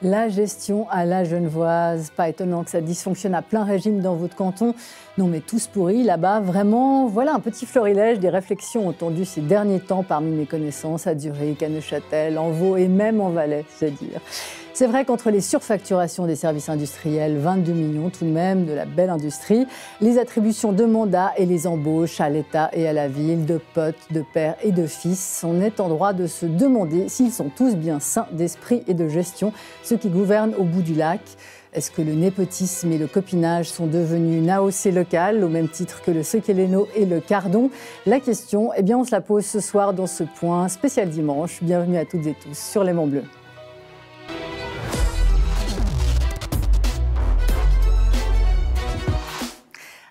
La gestion à la genevoise, pas étonnant que ça dysfonctionne à plein régime dans votre canton. Non mais tous pourris là-bas, vraiment, voilà un petit florilège des réflexions entendues ces derniers temps parmi mes connaissances à Zurich, à Neuchâtel, en Vaud et même en Valais, c'est dire. C'est vrai qu'entre les surfacturations des services industriels, 22 millions tout de même de la belle industrie, les attributions de mandats et les embauches à l'État et à la ville, de potes, de pères et de fils, on est en droit de se demander s'ils sont tous bien sains d'esprit et de gestion, ceux qui gouvernent au bout du lac. Est-ce que le népotisme et le copinage sont devenus une AOC locale, au même titre que le Sekeleno et le Cardon? La question, eh bien, on se la pose ce soir dans ce point spécial dimanche. Bienvenue à toutes et tous sur Léman Bleu.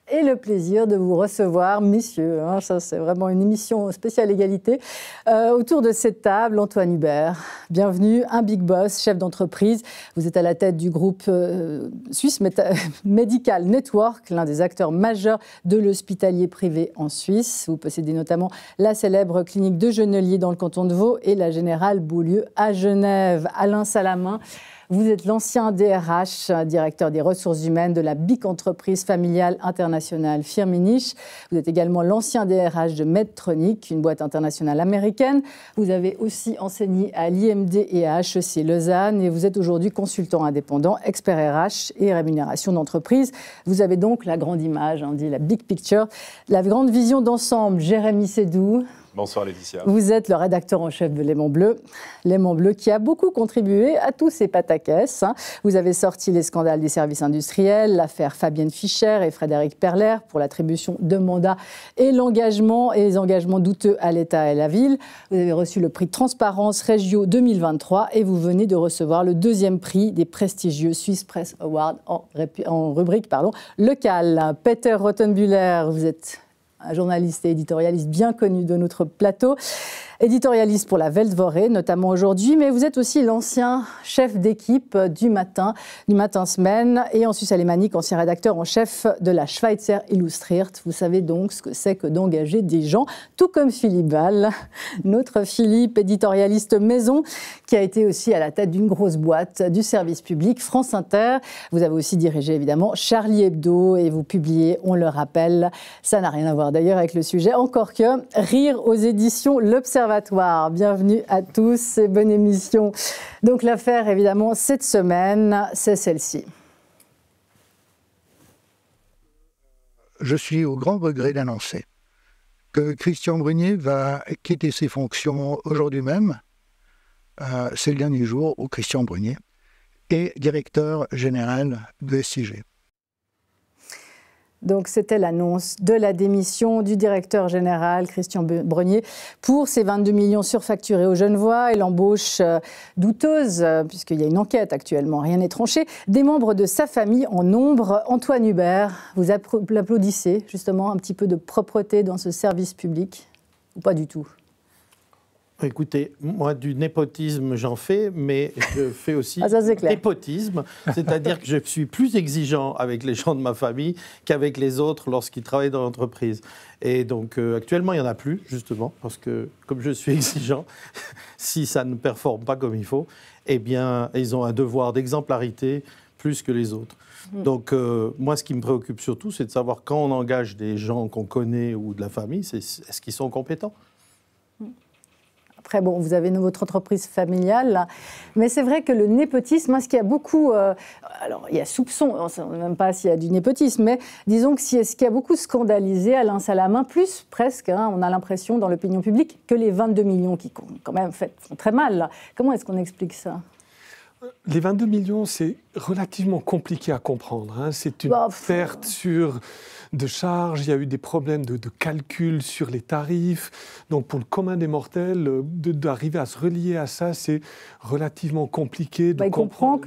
Et le plaisir de vous recevoir, messieurs. Ça, c'est vraiment une émission spéciale égalité. Autour de cette table, Antoine Hubert, bienvenue, un big boss, chef d'entreprise. Vous êtes à la tête du groupe Swiss Medical Network, l'un des acteurs majeurs de l'hospitalier privé en Suisse. Vous possédez notamment la célèbre clinique de Genelier dans le canton de Vaud et la Générale Beaulieu à Genève. Alain Salamin, vous êtes l'ancien DRH, directeur des ressources humaines de la BIC entreprise familiale internationale Firmenich. Vous êtes également l'ancien DRH de Medtronic, une boîte internationale américaine. Vous avez aussi enseigné à l'IMD et à HEC Lausanne et vous êtes aujourd'hui consultant indépendant, expert RH et rémunération d'entreprise. Vous avez donc la grande image, on dit la big picture, la grande vision d'ensemble. Jérémy Sédou. Bonsoir Laetitia. Vous êtes le rédacteur en chef de Léman Bleu. Léman Bleu qui a beaucoup contribué à tous ces pataquès. Vous avez sorti les scandales des services industriels, l'affaire Fabienne Fischer et Frédéric Perler pour l'attribution de mandats et l'engagement et les engagements douteux à l'État et à la ville. Vous avez reçu le prix Transparence Régio 2023 et vous venez de recevoir le deuxième prix des prestigieux Swiss Press Awards en rubrique locale. Peter Rothenbühler, vous êtes un journaliste et éditorialiste bien connu de notre plateau, éditorialiste pour la Weltwoche, notamment aujourd'hui, mais vous êtes aussi l'ancien chef d'équipe du matin semaine, et en Suisse alémanique, ancien rédacteur en chef de la Schweizer Illustriert. Vous savez donc ce que c'est que d'engager des gens, tout comme Philippe Val, notre Philippe, éditorialiste maison, qui a été aussi à la tête d'une grosse boîte du service public, France Inter. Vous avez aussi dirigé évidemment Charlie Hebdo et vous publiez, on le rappelle, ça n'a rien à voir d'ailleurs avec le sujet, encore que Rire aux éditions L'Observatoire. Bienvenue à tous et bonne émission. Donc l'affaire évidemment cette semaine, c'est celle-ci. Je suis au grand regret d'annoncer que Christian Brunier va quitter ses fonctions aujourd'hui même. C'est le dernier jour où Christian Brunier est directeur général de SIG. Donc c'était l'annonce de la démission du directeur général Christian Brunier pour ces 22 millions surfacturés aux Genevois et l'embauche douteuse, puisqu'il y a une enquête actuellement, rien n'est tranché, des membres de sa famille en nombre. Antoine Hubert, vous applaudissez justement un petit peu de propreté dans ce service public ou pas du tout? Écoutez, moi, du népotisme, j'en fais, mais je fais aussi népotisme, c'est-à-dire que je suis plus exigeant avec les gens de ma famille qu'avec les autres lorsqu'ils travaillent dans l'entreprise. Et donc, actuellement, il n'y en a plus, justement, parce que, comme je suis exigeant, si ça ne performe pas comme il faut, eh bien, ils ont un devoir d'exemplarité plus que les autres. Donc, moi, ce qui me préoccupe surtout, c'est de savoir quand on engage des gens qu'on connaît ou de la famille, est-ce qu'ils sont compétents ? Après, bon, vous avez votre entreprise familiale, là. Mais c'est vrai que le népotisme, ce qu'il y a beaucoup... alors, il y a soupçon, on ne sait même pas s'il y a du népotisme, mais disons que ce qui a beaucoup scandalisé Alain Salamin, plus presque, on a l'impression dans l'opinion publique, que les 22 millions qui, quand même, font très mal. Là. Comment est-ce qu'on explique ça ? Les 22 millions, c'est relativement compliqué à comprendre. C'est une perte de charges, il y a eu des problèmes de calcul sur les tarifs. Donc pour le commun des mortels, d'arriver à se relier à ça, c'est relativement compliqué. Il comprend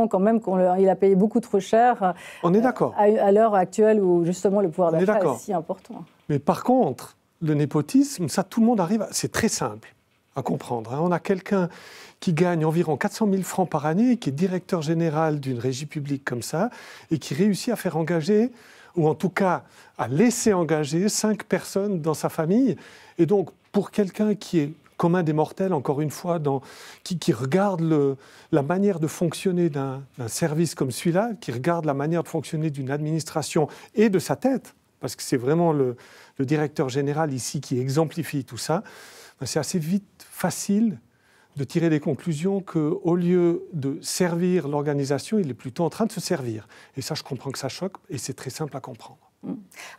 quand même qu'il a payé beaucoup trop cher. On est d'accord. À l'heure actuelle où justement le pouvoir d'achat est si important. Mais par contre, le népotisme, ça tout le monde arrive, c'est très simple à comprendre. On a quelqu'un qui gagne environ 400 000 francs par année, qui est directeur général d'une régie publique comme ça, et qui réussit à faire engager, ou en tout cas à laisser engager 5 personnes dans sa famille. Et donc, pour quelqu'un qui est commun des mortels, encore une fois, qui regarde la manière de fonctionner d'un service comme celui-là, qui regarde la manière de fonctionner d'une administration et de sa tête, parce que c'est vraiment le directeur général ici qui exemplifie tout ça, c'est assez vite facile de tirer des conclusions qu'au lieu de servir l'organisation, il est plutôt en train de se servir. Et ça, je comprends que ça choque, et c'est très simple à comprendre.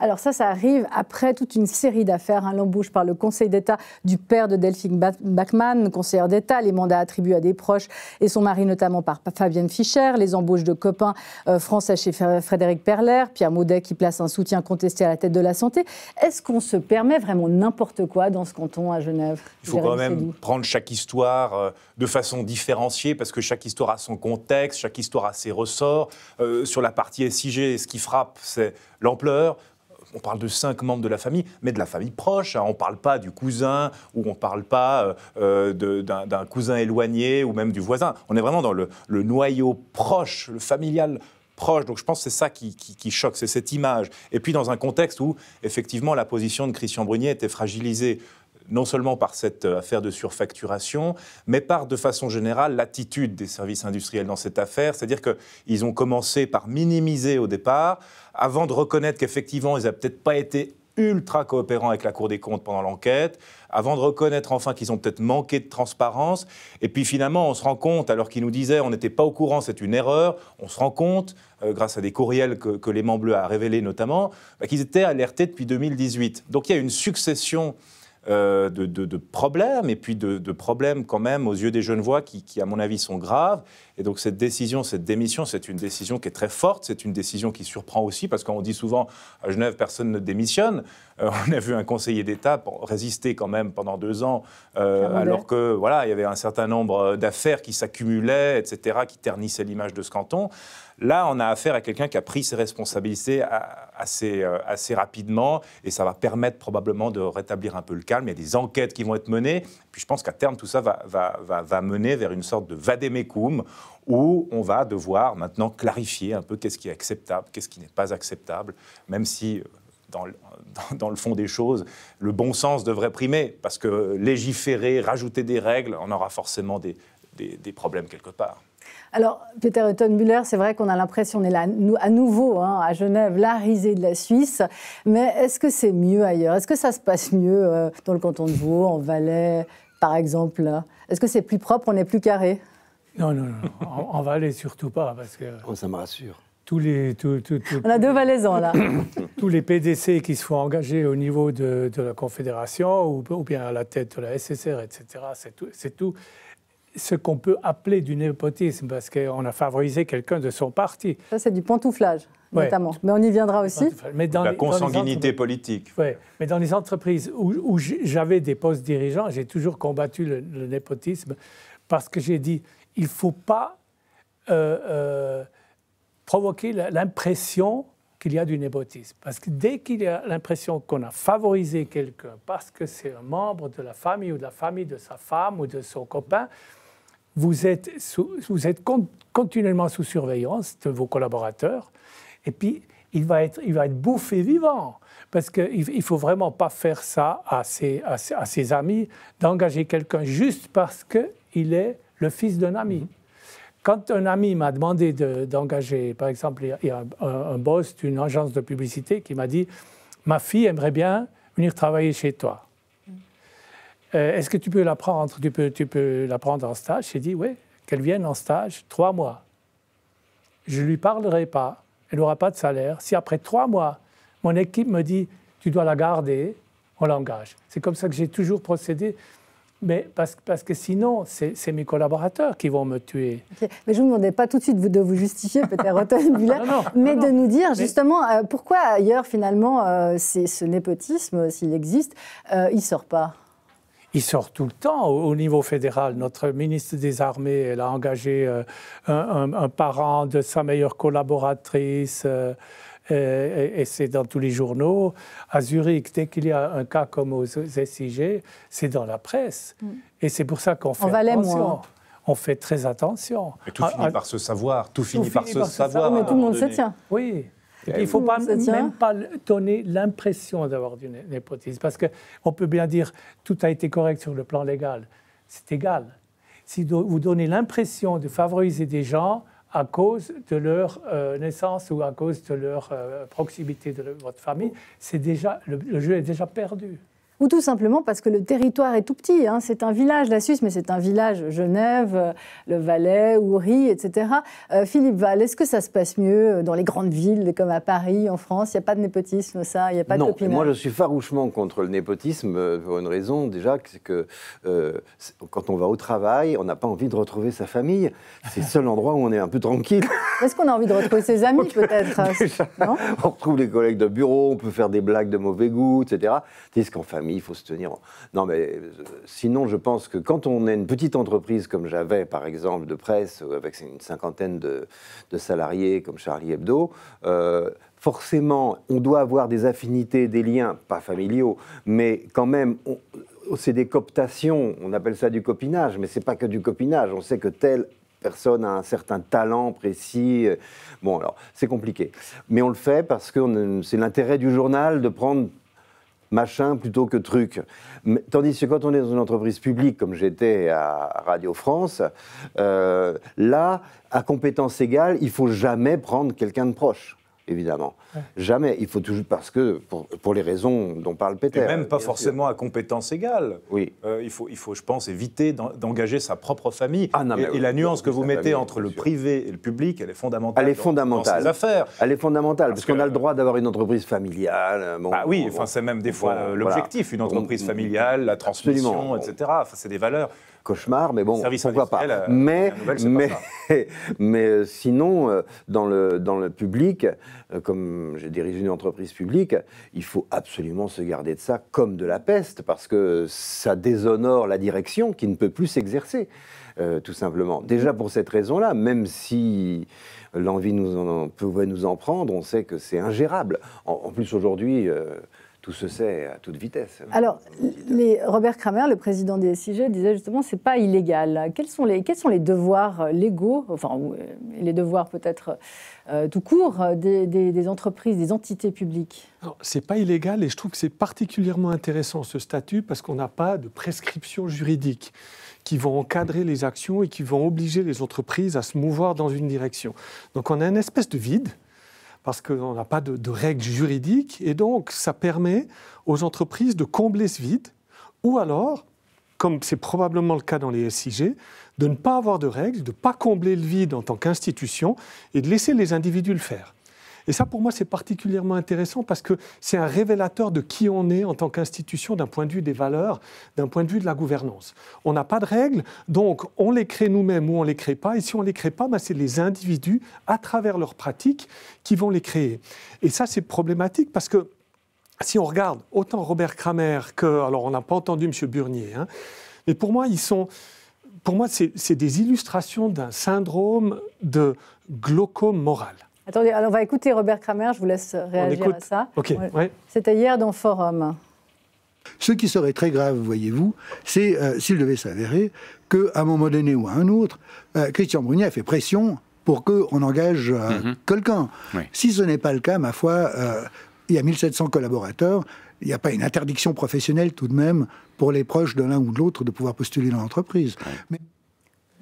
Alors ça arrive après toute une série d'affaires, l'embauche par le Conseil d'État du père de Delphine Backman, conseillère d'État, les mandats attribués à des proches et son mari notamment par Fabienne Fischer, les embauches de copains français chez Frédéric Perler, Pierre Maudet qui place un soutien contesté à la tête de la santé. Est-ce qu'on se permet vraiment n'importe quoi dans ce canton à Genève? Il faut quand même prendre chaque histoire de façon différenciée parce que chaque histoire a son contexte, chaque histoire a ses ressorts. Sur la partie SIG, ce qui frappe, c'est l'ampleur. On parle de 5 membres de la famille, mais de la famille proche. On ne parle pas du cousin ou on ne parle pas d'un cousin éloigné ou même du voisin. On est vraiment dans le noyau proche, le familial proche. Donc je pense que c'est ça qui choque, c'est cette image. Et puis dans un contexte où, effectivement, la position de Christian Brunier était fragilisée non seulement par cette affaire de surfacturation, mais par, de façon générale, l'attitude des services industriels dans cette affaire. C'est-à-dire qu'ils ont commencé par minimiser au départ, avant de reconnaître qu'effectivement, ils n'avaient peut-être pas été ultra coopérants avec la Cour des comptes pendant l'enquête, avant de reconnaître enfin qu'ils ont peut-être manqué de transparence. Et puis finalement, on se rend compte, alors qu'ils nous disaient on n'était pas au courant, c'est une erreur, on se rend compte, grâce à des courriels que l'Aimant Bleu a révélés notamment, qu'ils étaient alertés depuis 2018. Donc il y a une succession de problèmes, et puis de problèmes quand même aux yeux des Genevois qui, à mon avis, sont graves. Et donc cette décision, cette démission, c'est une décision qui est très forte, c'est une décision qui surprend aussi, parce qu'on dit souvent à Genève, personne ne démissionne. On a vu un conseiller d'État résister quand même pendant 2 ans, alors que voilà, il y avait un certain nombre d'affaires qui s'accumulaient, etc., qui ternissaient l'image de ce canton. Là, on a affaire à quelqu'un qui a pris ses responsabilités assez rapidement, et ça va permettre probablement de rétablir un peu le calme. Il y a des enquêtes qui vont être menées, puis je pense qu'à terme, tout ça va mener vers une sorte de vademecum, où on va devoir maintenant clarifier un peu qu'est-ce qui est acceptable, qu'est-ce qui n'est pas acceptable, même si, dans le fond des choses, le bon sens devrait primer, parce que légiférer, rajouter des règles, on aura forcément des problèmes quelque part. Alors, Peter Hutton-Müller, c'est vrai qu'on a l'impression qu'on est là à nouveau à Genève, la risée de la Suisse. Mais est-ce que c'est mieux ailleurs? Est-ce que ça se passe mieux dans le canton de Vaud, en Valais, par exemple? Est-ce que c'est plus propre, on est plus carré? Non. En Valais, surtout pas. Parce que ça me rassure. On a 2 Valaisans, là. Tous les PDC qui se font engager au niveau de la Confédération ou bien à la tête de la SSR, etc., c'est tout ce qu'on peut appeler du népotisme, parce qu'on a favorisé quelqu'un de son parti. Ça, c'est du pantouflage, notamment. Mais on y viendra aussi. Mais la consanguinité politique. Oui, mais dans les entreprises où j'avais des postes dirigeants, j'ai toujours combattu le népotisme, parce que j'ai dit, il ne faut pas provoquer l'impression qu'il y a du népotisme. Parce que dès qu'il y a l'impression qu'on a favorisé quelqu'un parce que c'est un membre de la famille ou de la famille de sa femme ou de son copain, vous êtes continuellement sous surveillance de vos collaborateurs, et puis il va être bouffé vivant. Parce qu'il ne faut vraiment pas faire ça à ses amis, d'engager quelqu'un juste parce qu'il est le fils d'un ami. Quand un ami m'a demandé d'engager, par exemple, il y a un boss d'une agence de publicité qui m'a dit « Ma fille aimerait bien venir travailler chez toi. Est-ce que tu peux la prendre, tu peux la prendre en stage ?» J'ai dit « Oui, qu'elle vienne en stage 3 mois. Je ne lui parlerai pas, elle n'aura pas de salaire. Si après 3 mois, mon équipe me dit « Tu dois la garder », on l'engage. C'est comme ça que j'ai toujours procédé. Mais parce que sinon, c'est mes collaborateurs qui vont me tuer. Okay. Mais je ne vous demandais pas tout de suite de vous justifier, Peter Hutton-Müller, mais de nous dire justement pourquoi ailleurs, finalement, ce népotisme, s'il existe, il ne sort pas. Il sort tout le temps au niveau fédéral. Notre ministre des Armées, elle a engagé un parent de sa meilleure collaboratrice, et c'est dans tous les journaux. À Zurich, dès qu'il y a un cas comme aux SIG, c'est dans la presse. Et c'est pour ça qu'on fait attention. On fait très attention. Et tout finit par se savoir. Tout finit par se savoir. Mais tout le monde se tient. Oui. Et puis, il ne faut même pas donner l'impression d'avoir du népotisme, parce qu'on peut bien dire tout a été correct sur le plan légal. C'est égal. Si vous donnez l'impression de favoriser des gens à cause de leur naissance ou à cause de leur proximité de votre famille, le jeu est déjà perdu. Ou tout simplement parce que le territoire est tout petit. Hein. C'est un village, la Suisse, mais c'est un village, Genève, le Valais, Oury, etc. Philippe Val, est-ce que ça se passe mieux dans les grandes villes comme à Paris, en France? Il n'y a pas de népotisme, ça? Il n'y a pas de copinage? Non, moi je suis farouchement contre le népotisme pour une raison, déjà, c'est que quand on va au travail, on n'a pas envie de retrouver sa famille. C'est le seul endroit où on est un peu tranquille. Est-ce qu'on a envie de retrouver ses amis, peut-être? Non, on retrouve les collègues de bureau, on peut faire des blagues de mauvais goût, etc. Tandis qu'en famille, il faut se tenir. Non, mais sinon, je pense que quand on est une petite entreprise comme j'avais, par exemple, de presse, avec une cinquantaine de salariés comme Charlie Hebdo, forcément, on doit avoir des affinités, des liens, pas familiaux, mais quand même, c'est des cooptations. On appelle ça du copinage, mais c'est pas que du copinage. On sait que telle personne a un certain talent précis. Bon, alors, c'est compliqué. Mais on le fait parce que c'est l'intérêt du journal de prendre machin plutôt que truc. Tandis que quand on est dans une entreprise publique, comme j'étais à Radio France, là, à compétence égale, il ne faut jamais prendre quelqu'un de proche, évidemment. Ouais. Jamais. Il faut toujours, parce que, pour les raisons dont parle Peter. Et même pas forcément à compétence égale. Oui. Il faut, je pense, éviter d'engager sa propre famille. Ah, non, et la nuance que vous mettez entre le privé et le public, elle est fondamentale. Elle est fondamentale. Dans ces affaires. Elle est fondamentale, parce qu'on a le droit d'avoir une entreprise familiale. Bon, oui, enfin, c'est même des fois l'objectif, une entreprise familiale, la transmission, etc. Enfin, c'est des valeurs. Cauchemar, mais bon, pourquoi pas. Mais sinon, dans le public, comme j'ai dirigé une entreprise publique, il faut absolument se garder de ça comme de la peste, parce que ça déshonore la direction qui ne peut plus s'exercer, tout simplement. Déjà pour cette raison-là, même si l'envie pouvait nous en prendre, on sait que c'est ingérable. En plus, aujourd'hui... tout se sait à toute vitesse. Alors, Robert Kramer, le président des SIG, disait justement c'est pas illégal. Quels sont les devoirs légaux, enfin les devoirs peut-être tout court des entreprises, des entités publiques? C'est pas illégal et je trouve que c'est particulièrement intéressant ce statut parce qu'on n'a pas de prescriptions juridiques qui vont encadrer les actions et qui vont obliger les entreprises à se mouvoir dans une direction. Donc on a une espèce de vide, parce qu'on n'a pas de règles juridiques, et donc ça permet aux entreprises de combler ce vide, ou alors, comme c'est probablement le cas dans les SIG, de ne pas avoir de règles, de ne pas combler le vide en tant qu'institution, et de laisser les individus le faire. Et ça, pour moi, c'est particulièrement intéressant parce que c'est un révélateur de qui on est en tant qu'institution d'un point de vue des valeurs, d'un point de vue de la gouvernance. On n'a pas de règles, donc on les crée nous-mêmes ou on ne les crée pas. Et si on ne les crée pas, c'est les individus, à travers leurs pratiques, qui vont les créer. Et ça, c'est problématique parce que si on regarde autant Robert Kramer que... Alors, on n'a pas entendu M. Burnier, hein, mais pour moi, c'est des illustrations d'un syndrome de glaucome moral. Attendez, alors on va écouter Robert Kramer, je vous laisse réagir à ça. Okay, ouais. C'était hier dans Forum. Ce qui serait très grave, voyez-vous, c'est s'il devait s'avérer qu'à un moment donné ou à un autre, Christian Brunier a fait pression pour qu'on engage quelqu'un. Oui. Si ce n'est pas le cas, ma foi, il y a 1700 collaborateurs, il n'y a pas une interdiction professionnelle tout de même pour les proches de l'un ou de l'autre de pouvoir postuler dans l'entreprise. Oui. Mais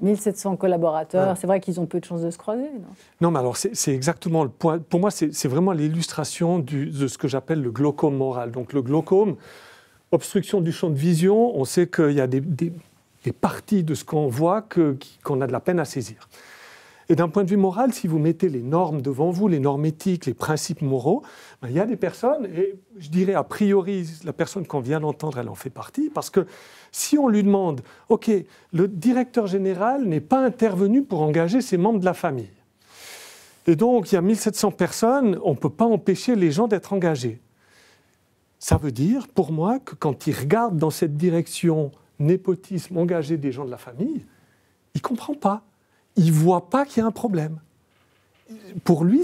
1700 collaborateurs, c'est vrai qu'ils ont peu de chances de se croiser, non? Non, mais alors c'est exactement le point. Pour moi, c'est vraiment l'illustration de ce que j'appelle le glaucome moral. Donc le glaucome, obstruction du champ de vision, on sait qu'il y a des parties de ce qu'on voit qu'on a de la peine à saisir. Et d'un point de vue moral, si vous mettez les normes devant vous, les normes éthiques, les principes moraux, il y a des personnes, et je dirais a priori, la personne qu'on vient d'entendre, elle en fait partie, parce que si on lui demande, OK, le directeur général n'est pas intervenu pour engager ses membres de la famille. Et donc, il y a 1700 personnes, on ne peut pas empêcher les gens d'être engagés. Ça veut dire, pour moi, que quand il regarde dans cette direction népotisme, engager des gens de la famille, il ne comprend pas. Il ne voit pas qu'il y a un problème. Pour lui,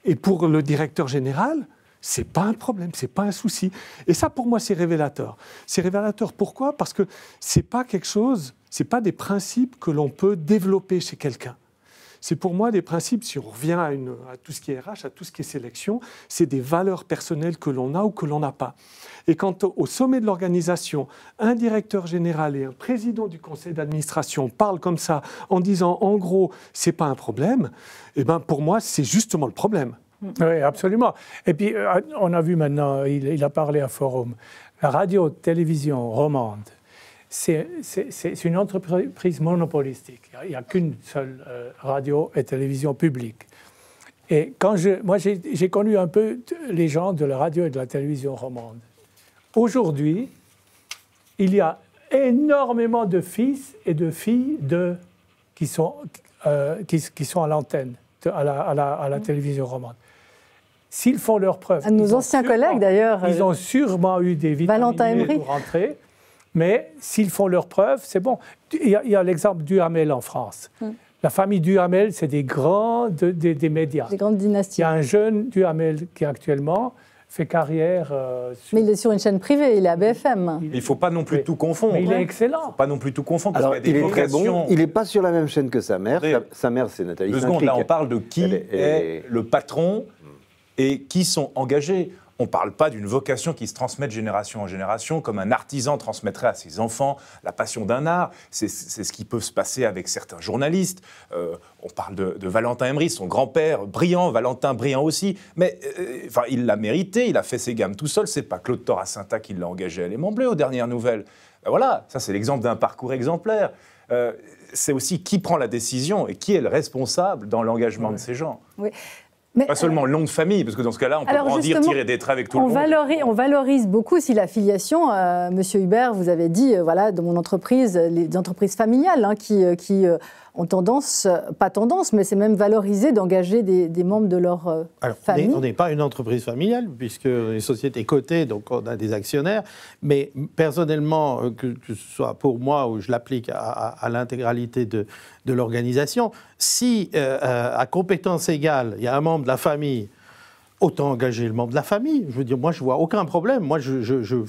et pour le directeur général, ce n'est pas un problème, ce n'est pas un souci. Et ça, pour moi, c'est révélateur. C'est révélateur pourquoi? Parce que ce n'est pas quelque chose, ce n'est pas des principes que l'on peut développer chez quelqu'un. c'est pour moi des principes, si on revient à tout ce qui est RH, à tout ce qui est sélection, c'est des valeurs personnelles que l'on a ou que l'on n'a pas. Et quand au sommet de l'organisation, un directeur général et un président du conseil d'administration parlent comme ça, en disant en gros, c'est pas un problème, eh ben pour moi, c'est justement le problème. Oui, absolument. Et puis, on a vu maintenant, il a parlé à Forum, la radio-télévision romande, c'est une entreprise monopolistique. Il n'y a qu'une seule radio et télévision publique. Et moi, j'ai connu un peu les gens de la radio et de la télévision romande. Aujourd'hui, il y a énormément de fils et de filles qui sont à l'antenne, à la télévision romande. S'ils font leurs preuves... Nos anciens collègues, d'ailleurs. Ils ont sûrement eu des vitamines pour rentrer, mais s'ils font leurs preuves, c'est bon. Il y a l'exemple Duhamel en France. La famille Duhamel, c'est des grands des médias. Des grandes dynasties. Il y a un jeune Duhamel qui actuellement fait carrière... Mais il est sur une chaîne privée, il est à BFM. Il ne faut pas non plus tout confondre. Mais il est excellent. Il ne faut pas non plus tout confondre. Alors, parce qu'il y a des il est très vocations... bon. Il n'est pas sur la même chaîne que sa mère. Sa mère, c'est Nathalie Deux secondes, là, on parle de qui est le patron et qui sont engagés. On ne parle pas d'une vocation qui se transmet de génération en génération, comme un artisan transmettrait à ses enfants la passion d'un art. C'est ce qui peut se passer avec certains journalistes. On parle de Valentin Emery, son grand-père, brillant, Valentin brillant aussi. Mais il l'a mérité, il a fait ses gammes tout seul. Ce n'est pas Claude Toracinta qui l'a engagé à Léman Bleu aux dernières nouvelles. Voilà, ça c'est l'exemple d'un parcours exemplaire. C'est aussi qui prend la décision et qui est le responsable dans l'engagement de ces gens. Oui. Mais, pas seulement le nom de famille, parce que dans ce cas-là, on peut grandir, tirer des traits avec tout le monde. On valorise beaucoup aussi l'affiliation. Monsieur Hubert, vous avez dit, voilà, dans mon entreprise, les entreprises familiales qui ont mais c'est même valorisé d'engager des membres de leur famille. On n'est pas une entreprise familiale, puisque les sociétés cotées, donc on a des actionnaires. Mais personnellement, que ce soit pour moi ou je l'applique à l'intégralité de l'organisation, si à compétence égale, il y a un membre de la famille, autant engager le membre de la famille. Je veux dire, moi, je ne vois aucun problème. Moi, je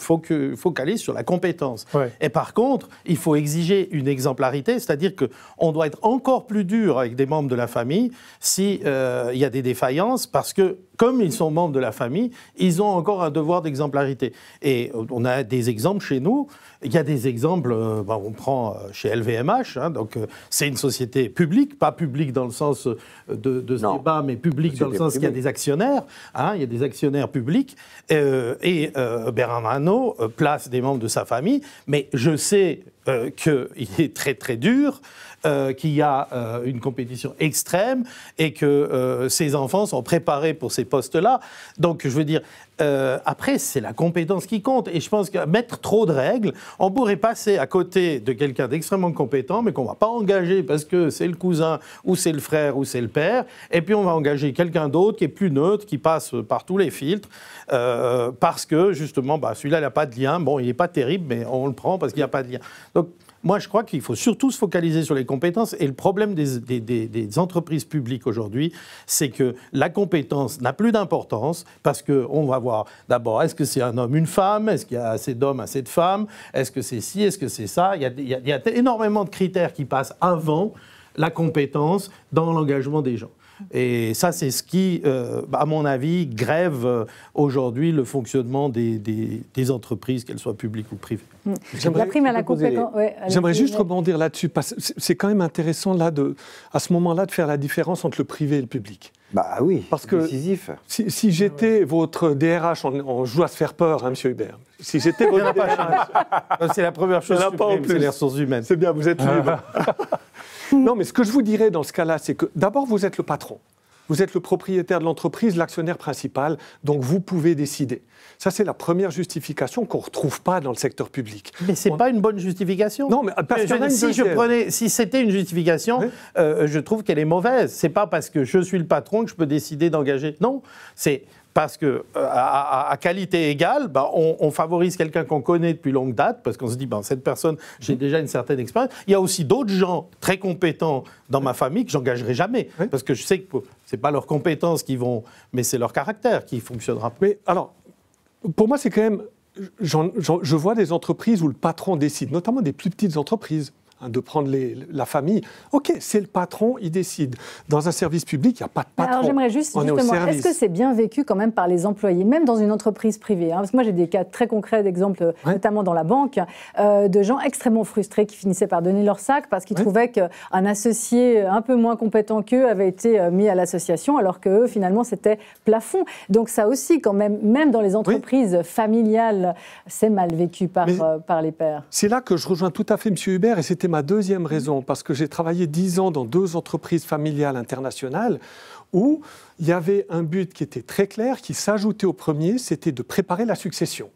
focalise sur la compétence. Ouais. Et par contre, il faut exiger une exemplarité, c'est-à-dire qu'on doit être encore plus dur avec des membres de la famille s'il y a des défaillances, parce que, comme ils sont membres de la famille, ils ont encore un devoir d'exemplarité. Et on a des exemples chez nous. Il y a des exemples, on prend chez LVMH, donc c'est une société publique, pas publique dans le sens de ce débat, mais publique dans le sens qu'il y a des actionnaires, il y a des actionnaires publics, et Bernard Arnault place des membres de sa famille, mais je sais qu'il est très très dur, qu'il y a une compétition extrême et que ces enfants sont préparés pour ces postes-là. Donc, je veux dire, après, c'est la compétence qui compte. Et je pense qu'à mettre trop de règles, on pourrait passer à côté de quelqu'un d'extrêmement compétent, mais qu'on ne va pas engager parce que c'est le cousin, ou c'est le frère, ou c'est le père. Et puis, on va engager quelqu'un d'autre qui est plus neutre, qui passe par tous les filtres, parce que, justement, celui-là, il n'a pas de lien. Bon, il n'est pas terrible, mais on le prend parce qu'il n'y a pas de lien. Donc, moi, je crois qu'il faut surtout se focaliser sur les compétences. Et le problème des entreprises publiques aujourd'hui, c'est que la compétence n'a plus d'importance parce qu'on va voir d'abord, est-ce que c'est un homme, une femme? Est-ce qu'il y a assez d'hommes, assez de femmes? Est-ce que c'est ci? Est-ce que c'est ça? Il y a énormément de critères qui passent avant la compétence dans l'engagement des gens. Et ça, c'est ce qui, à mon avis, grève aujourd'hui le fonctionnement des entreprises, qu'elles soient publiques ou privées. La prime à la compétence. J'aimerais juste rebondir là-dessus, parce que c'est quand même intéressant là, à ce moment-là de faire la différence entre le privé et le public. Bah oui, parce que décisif. Si j'étais votre DRH, on joue à se faire peur, Monsieur Hubert. Si j'étais votre DRH, c'est la première chose suprême, c'est les ressources humaines. C'est bien, vous êtes libre. Non, mais ce que je vous dirais dans ce cas-là, c'est que d'abord, vous êtes le patron. Vous êtes le propriétaire de l'entreprise, l'actionnaire principal, donc vous pouvez décider. Ça, c'est la première justification qu'on ne retrouve pas dans le secteur public. Mais ce n'est pas une bonne justification. Non, mais parce que si c'était une justification, oui. Je trouve qu'elle est mauvaise. Ce n'est pas parce que je suis le patron que je peux décider d'engager. Non, c'est parce qu'à qualité égale, on favorise quelqu'un qu'on connaît depuis longue date, parce qu'on se dit, cette personne, j'ai déjà une certaine expérience. Il y a aussi d'autres gens très compétents dans ma famille que j'engagerai jamais, parce que je sais que ce n'est pas leurs compétences qui vont, mais c'est leur caractère qui fonctionnera. Mais alors, pour moi, c'est quand même... Je vois des entreprises où le patron décide, notamment des plus petites entreprises. de prendre la famille. OK, c'est le patron, il décide. Dans un service public, il n'y a pas de patron. Alors j'aimerais justement, est-ce que c'est bien vécu quand même par les employés, même dans une entreprise privée, hein? Parce que moi j'ai des cas très concrets d'exemples, notamment dans la banque, de gens extrêmement frustrés qui finissaient par donner leur sac parce qu'ils trouvaient qu'un associé un peu moins compétent qu'eux avait été mis à l'association, alors qu'eux, finalement, c'était plafond. Donc ça aussi, quand même dans les entreprises familiales, c'est mal vécu par les pères. C'est là que je rejoins tout à fait M. Hubert, et c'était ma deuxième raison, parce que j'ai travaillé 10 ans dans 2 entreprises familiales internationales où il y avait un but qui était très clair, qui s'ajoutait au premier, c'était de préparer la succession.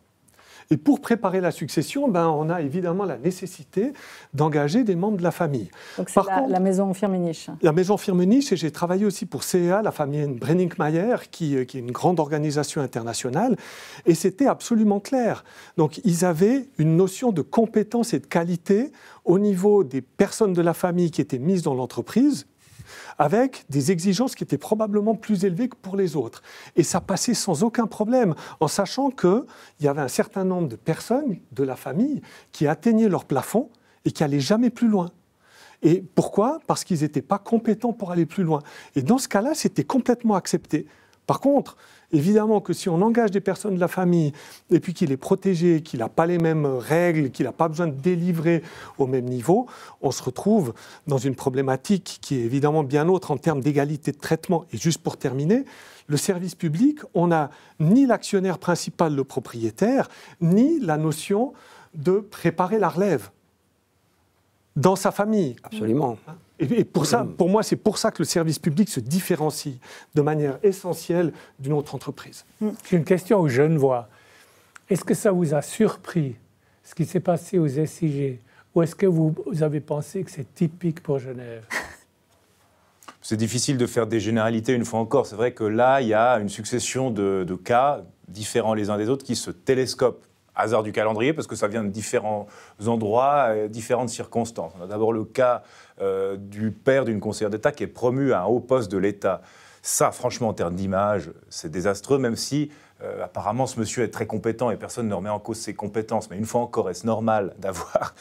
Et pour préparer la succession, on a évidemment la nécessité d'engager des membres de la famille. Donc c'est la maison Firmenich. La maison Firmenich, et j'ai travaillé aussi pour CEA, la famille Brenninkmeier, qui est une grande organisation internationale, et c'était absolument clair. Donc ils avaient une notion de compétence et de qualité au niveau des personnes de la famille qui étaient mises dans l'entreprise, avec des exigences qui étaient probablement plus élevées que pour les autres. Et ça passait sans aucun problème, en sachant qu'il y avait un certain nombre de personnes de la famille qui atteignaient leur plafond et qui n'allaient jamais plus loin. Et pourquoi ? Parce qu'ils n'étaient pas compétents pour aller plus loin. Et dans ce cas-là, c'était complètement accepté. Par contre, évidemment que si on engage des personnes de la famille et puis qu'il est protégé, qu'il n'a pas les mêmes règles, qu'il n'a pas besoin de délivrer au même niveau, on se retrouve dans une problématique qui est évidemment bien autre en termes d'égalité de traitement. Et juste pour terminer, le service public, on n'a ni l'actionnaire principal, le propriétaire, ni la notion de préparer la relève dans sa famille. Absolument. Et pour moi, c'est pour ça que le service public se différencie de manière essentielle d'une autre entreprise. J'ai une question aux Genevois. Est-ce que ça vous a surpris, ce qui s'est passé aux SIG, ou est-ce que vous avez pensé que c'est typique pour Genève ? C'est difficile de faire des généralités une fois encore. C'est vrai que là, il y a une succession de cas différents les uns des autres qui se télescopent. Hasard du calendrier, parce que ça vient de différents endroits, différentes circonstances. On a d'abord le cas du père d'une conseillère d'État qui est promu à un haut poste de l'État. Ça, franchement, en termes d'image, c'est désastreux, même si apparemment ce monsieur est très compétent et personne ne remet en cause ses compétences. Mais une fois encore, est-ce normal d'avoir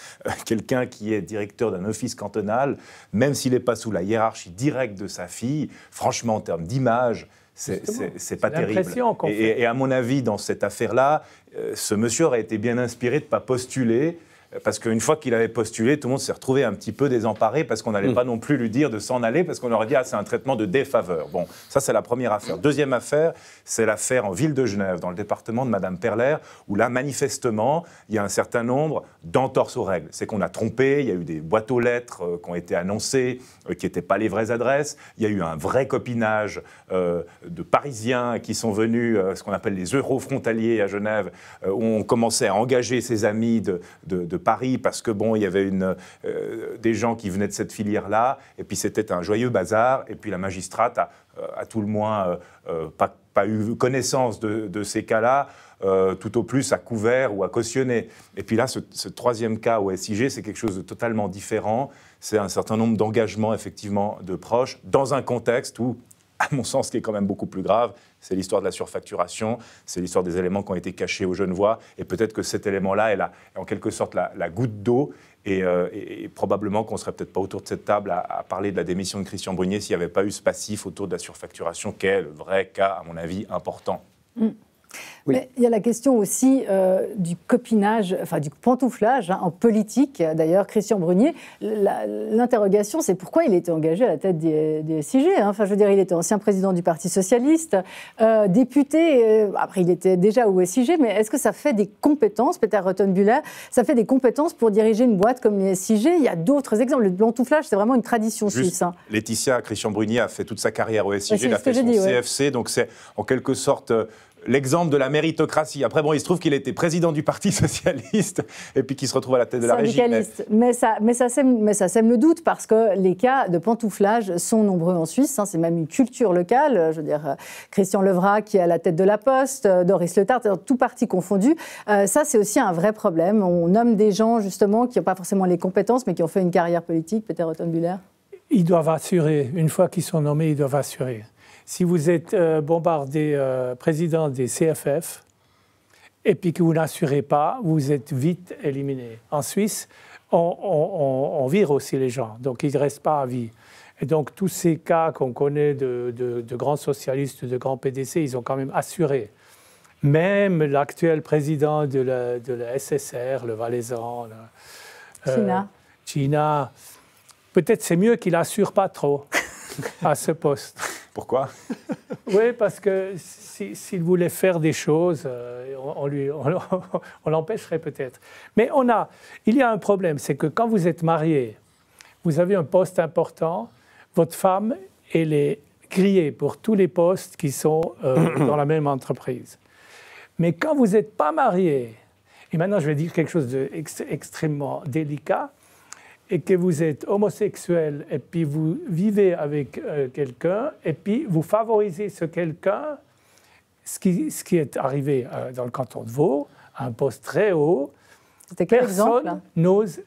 quelqu'un qui est directeur d'un office cantonal, même s'il n'est pas sous la hiérarchie directe de sa fille? Franchement, en termes d'image, c'est pas terrible. Et à mon avis, dans cette affaire-là, ce monsieur aurait été bien inspiré de ne pas postuler, parce qu'une fois qu'il avait postulé, tout le monde s'est retrouvé un petit peu désemparé, parce qu'on n'allait pas non plus lui dire de s'en aller, parce qu'on aurait dit « Ah, c'est un traitement de défaveur ». Bon, ça, c'est la première affaire. Deuxième affaire, c'est l'affaire en ville de Genève, dans le département de Mme Perler, où là, manifestement, il y a un certain nombre d'entorses aux règles. C'est qu'on a trompé, il y a eu des boîtes aux lettres qui ont été annoncées, qui n'étaient pas les vraies adresses, il y a eu un vrai copinage de Parisiens qui sont venus, ce qu'on appelle les eurofrontaliers à Genève, où on commençait à engager ses amis de Paris, parce que bon, il y avait des gens qui venaient de cette filière-là, et puis c'était un joyeux bazar, et puis la magistrate a à tout le moins pas eu connaissance de ces cas-là, tout au plus à couvert ou à cautionner. Et puis là, ce troisième cas au SIG, c'est quelque chose de totalement différent. C'est un certain nombre d'engagements, effectivement, de proches, dans un contexte où, à mon sens, ce qui est quand même beaucoup plus grave, c'est l'histoire de la surfacturation, c'est l'histoire des éléments qui ont été cachés aux Genevois, et peut-être que cet élément-là est en quelque sorte la goutte d'eau, et probablement qu'on ne serait peut-être pas autour de cette table à parler de la démission de Christian Brunier s'il n'y avait pas eu ce passif autour de la surfacturation, qui est le vrai cas, à mon avis, important. Oui. Mais il y a la question aussi du copinage, enfin du pantouflage en politique. D'ailleurs, Christian Brunier, l'interrogation, c'est pourquoi il était engagé à la tête des SIG. Enfin, je veux dire, il était ancien président du Parti socialiste, député. Après, il était déjà au SIG. Mais est-ce que ça fait des compétences, Peter Rottenbuehler, ça fait des compétences pour diriger une boîte comme les SIG? Il y a d'autres exemples. Le pantouflage, c'est vraiment une tradition suisse. Laetitia, Christian Brunier a fait toute sa carrière au SIG. Il a fait son CFC, donc c'est en quelque sorte l'exemple de la méritocratie. Après, bon, il se trouve qu'il était président du Parti socialiste et puis qu'il se retrouve à la tête de la régie. Mais ça sème le doute, parce que les cas de pantouflage sont nombreux en Suisse. C'est même une culture locale. Je veux dire, Christian Levrat qui est à la tête de la Poste, Doris Letarte, tout parti confondu. Ça, c'est aussi un vrai problème. On nomme des gens, justement, qui n'ont pas forcément les compétences, mais qui ont fait une carrière politique. Peter Rottenbuehler. Ils doivent assurer. Une fois qu'ils sont nommés, ils doivent assurer. Si vous êtes bombardé président des CFF et puis que vous n'assurez pas, vous êtes vite éliminé. En Suisse, on vire aussi les gens, donc ils ne restent pas à vie. Et donc tous ces cas qu'on connaît de grands socialistes, de grands PDC, ils ont quand même assuré. Même l'actuel président de la SSR, le Valaisan, Jinnah, peut-être c'est mieux qu'il n'assure pas trop à ce poste. Pourquoi? Oui, parce que s'il voulait faire des choses, on l'empêcherait peut-être. Mais il y a un problème, c'est que quand vous êtes marié, vous avez un poste important, votre femme, elle est grillée pour tous les postes qui sont dans la même entreprise. Mais quand vous n'êtes pas marié, et maintenant je vais dire quelque chose d'extrêmement délicat, et que vous êtes homosexuel, et puis vous vivez avec quelqu'un, et puis vous favorisez ce quelqu'un, ce qui est arrivé dans le canton de Vaud, à un poste très haut, personne n'ose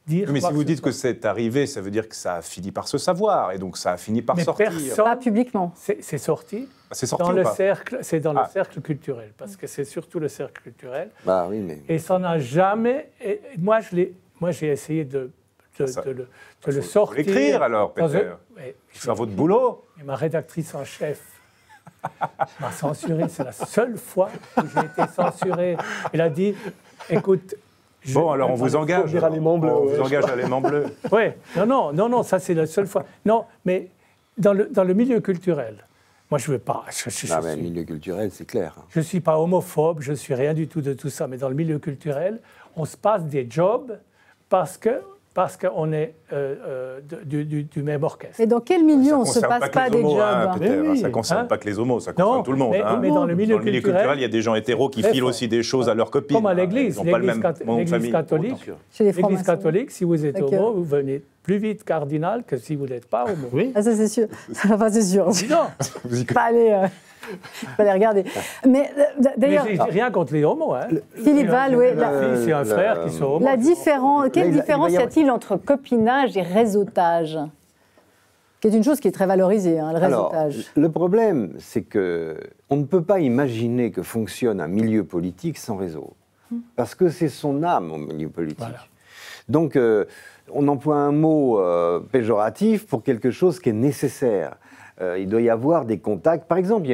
dire... Mais si vous dites que c'est arrivé, ça veut dire que ça a fini par se savoir, et donc ça a fini par sortir. Pas publiquement. C'est sorti. C'est sorti dans ou le pas? cercle, c'est dans le cercle culturel, parce que c'est surtout le cercle culturel. Bah oui, mais... Et ça n'a jamais... Moi, j'ai essayé de le sortir. L'écrire alors, Peter. Faire votre boulot. Et ma rédactrice en chef m'a censuré. C'est la seule fois où j'ai été censuré. Elle a dit, écoute... Bon, alors on vous engage. On vous engage à l'aimant bleu. Oui, non, ça c'est la seule fois. Non, mais dans le milieu culturel, moi je ne veux pas... mais le milieu culturel, c'est clair. Je ne suis pas homophobe, je ne suis rien du tout de tout ça, mais dans le milieu culturel, on se passe des jobs parce qu'on est du même orchestre. Et dans quel milieu on ne se passe pas des jobs Ça ne concerne pas que les homos, ça concerne tout le monde. Mais dans le milieu culturel, il y a des gens hétéros qui filent aussi des choses à leurs copines. Comme à l'Église. L'Église catholique, si vous êtes homo, vous venez plus vite cardinal que si vous n'êtes pas homo. Oui. Ah, ça c'est sûr. Enfin, c'est sûr. Non. Pas aller... Pas les regarder. Mais d'ailleurs, rien contre les homos. Hein. Philippe Val, oui. C'est un frère qui sont homos. Quelle différence y a-t-il entre copinage et réseautage, qui est une chose qui est très valorisée, le réseautage. Alors, le problème, c'est qu'on ne peut pas imaginer que fonctionne un milieu politique sans réseau. Parce que c'est son âme au milieu politique. Voilà. Donc, on emploie un mot péjoratif pour quelque chose qui est nécessaire. Il doit y avoir des contacts. Par exemple, il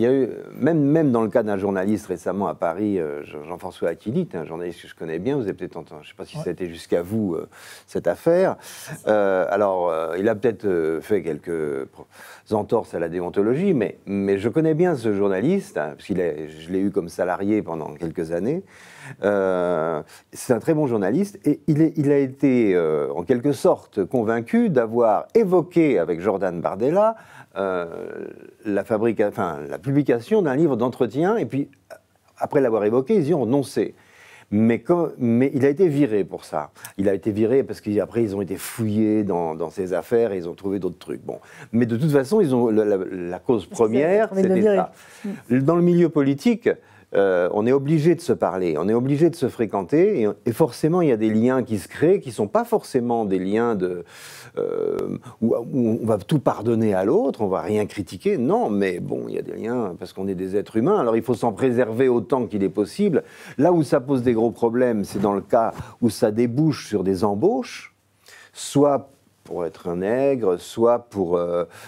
y a eu même dans le cas d'un journaliste récemment à Paris, Jean-François Aquilite, un journaliste que je connais bien, vous avez peut-être entendu, je ne sais pas si ça a été jusqu'à vous, cette affaire. Il a peut-être fait quelques entorses à la déontologie, mais je connais bien ce journaliste, parce que je l'ai eu comme salarié pendant quelques années. C'est un très bon journaliste et il a été en quelque sorte convaincu d'avoir évoqué avec Jordan Bardella la publication d'un livre d'entretien et puis après l'avoir évoqué ils y ont renoncé. Mais il a été viré pour ça. Il a été viré parce qu'après ils ont été fouillés dans ses affaires et ils ont trouvé d'autres trucs. Bon. Mais de toute façon, la cause première, c'était ça. Dans le milieu politique, on est obligé de se parler, on est obligé de se fréquenter, et forcément il y a des liens qui se créent, qui ne sont pas forcément des liens où on va tout pardonner à l'autre, on ne va rien critiquer, non, mais bon, il y a des liens parce qu'on est des êtres humains, alors il faut s'en préserver autant qu'il est possible. Là où ça pose des gros problèmes, c'est dans le cas où ça débouche sur des embauches, soit pour être un nègre, soit pour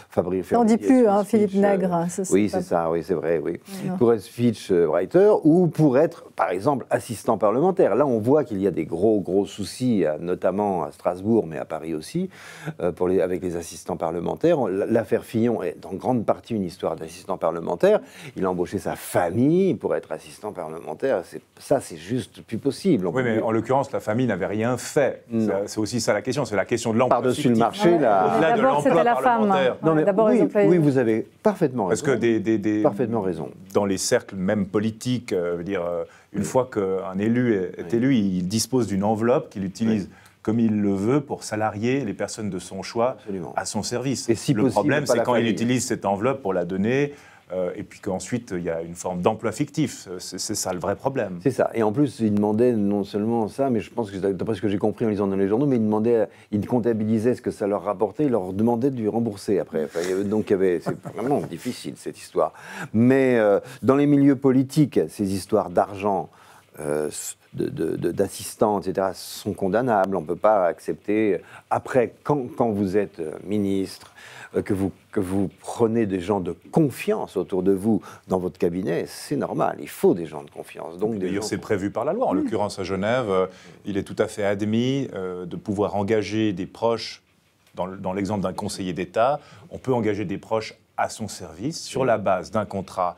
fabriquer... On ne dit plus, Philippe Nègre. Oui, c'est ça, oui, c'est vrai, oui. Non. Pour être speechwriter ou pour être, par exemple, assistant parlementaire. Là, on voit qu'il y a des gros soucis, notamment à Strasbourg, mais à Paris aussi, avec les assistants parlementaires. L'affaire Fillon est en grande partie une histoire d'assistant parlementaire. Il a embauché sa famille pour être assistant parlementaire. Ça, c'est juste plus possible. Oui, mais en l'occurrence, la famille n'avait rien fait. C'est aussi ça la question. C'est la question de l'emploi. Par-dessus le marché, là. D'abord, c'était la femme. Oui, vous avez parfaitement raison. Parce que parfaitement raison. Dans les cercles même politiques, une fois qu'un élu est élu, il dispose d'une enveloppe qu'il utilise comme il le veut pour salarier les personnes de son choix à son service. Et si le possible, problème, c'est quand il utilise cette enveloppe pour la donner. Et puis qu'ensuite, il y a une forme d'emploi fictif. C'est ça le vrai problème. C'est ça. Et en plus, il demandait non seulement ça, mais je pense que, d'après ce que j'ai compris en lisant dans les journaux, mais il comptabilisait ce que ça leur rapportait, il leur demandait de lui rembourser après. Donc, c'est vraiment difficile, cette histoire. Mais dans les milieux politiques, ces histoires d'argent d'assistants, etc., sont condamnables. On ne peut pas accepter, après, quand vous êtes ministre, que vous prenez des gens de confiance autour de vous dans votre cabinet, c'est normal, il faut des gens de confiance. D'ailleurs, c'est prévu par la loi. En l'occurrence, à Genève, il est tout à fait admis de pouvoir engager des proches, dans l'exemple d'un conseiller d'État, on peut engager des proches à son service sur la base d'un contrat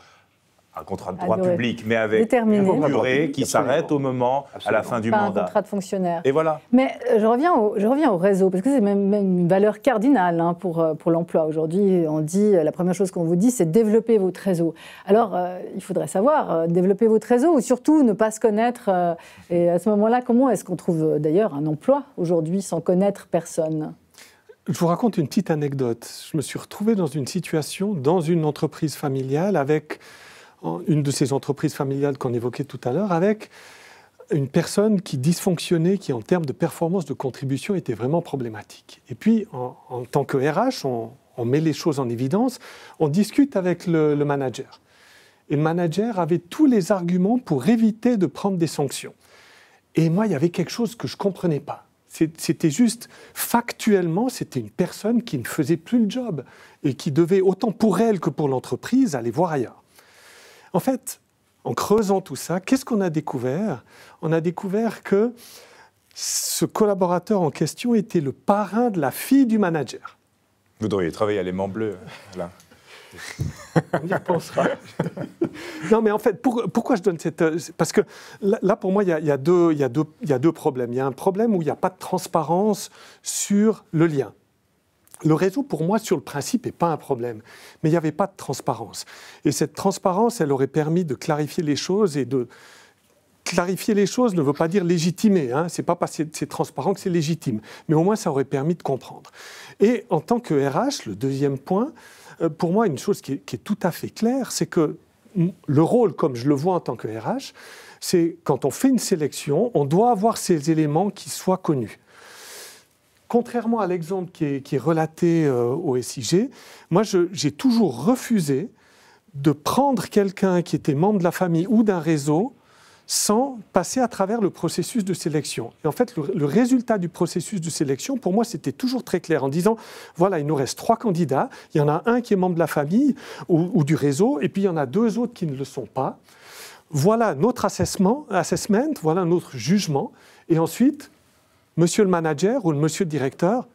de droit public, mais avec une durée qui s'arrête au moment, à la fin du mandat. Un contrat de fonctionnaire. Et voilà. Mais je reviens au réseau, parce que c'est même une valeur cardinale pour l'emploi. Aujourd'hui, on dit, la première chose qu'on vous dit, c'est développer votre réseau. Alors, il faudrait savoir, développer votre réseau, ou surtout ne pas se connaître. Et à ce moment-là, comment est-ce qu'on trouve d'ailleurs un emploi aujourd'hui sans connaître personne ? Je vous raconte une petite anecdote. Je me suis retrouvé dans une situation, dans une entreprise familiale, avec une de ces entreprises familiales qu'on évoquait tout à l'heure, avec une personne qui dysfonctionnait, qui en termes de performance de contribution était vraiment problématique. Et puis, en tant que RH, on met les choses en évidence, on discute avec le manager. Et le manager avait tous les arguments pour éviter de prendre des sanctions. Et moi, il y avait quelque chose que je ne comprenais pas. C'était juste, factuellement, c'était une personne qui ne faisait plus le job et qui devait, autant pour elle que pour l'entreprise, aller voir ailleurs. En fait, en creusant tout ça, qu'est-ce qu'on a découvert ? On a découvert que ce collaborateur en question était le parrain de la fille du manager. Vous devriez travailler à l'aimant bleu, là. On y repensera. Non, mais en fait, pourquoi je donne cette... Parce que là, pour moi, il y a deux problèmes. Il y a un problème où il n'y a pas de transparence sur le lien. Le réseau, pour moi, sur le principe, n'est pas un problème. Mais il n'y avait pas de transparence. Et cette transparence, elle aurait permis de clarifier les choses. Et de clarifier les choses ne veut pas dire légitimer. Ce n'est pas parce que c'est transparent que c'est légitime. Mais au moins, ça aurait permis de comprendre. Et en tant que RH, le deuxième point, pour moi, une chose qui est tout à fait claire, c'est que le rôle, comme je le vois en tant que RH, c'est quand on fait une sélection, on doit avoir ces éléments qui soient connus. Contrairement à l'exemple qui est relaté au SIG, moi, j'ai toujours refusé de prendre quelqu'un qui était membre de la famille ou d'un réseau sans passer à travers le processus de sélection. Et en fait, le résultat du processus de sélection, pour moi, c'était toujours très clair en disant, voilà, il nous reste 3 candidats, il y en a un qui est membre de la famille ou du réseau, et puis il y en a 2 autres qui ne le sont pas. Voilà notre assessment, voilà notre jugement, et ensuite, monsieur le manager ou le monsieur le directeur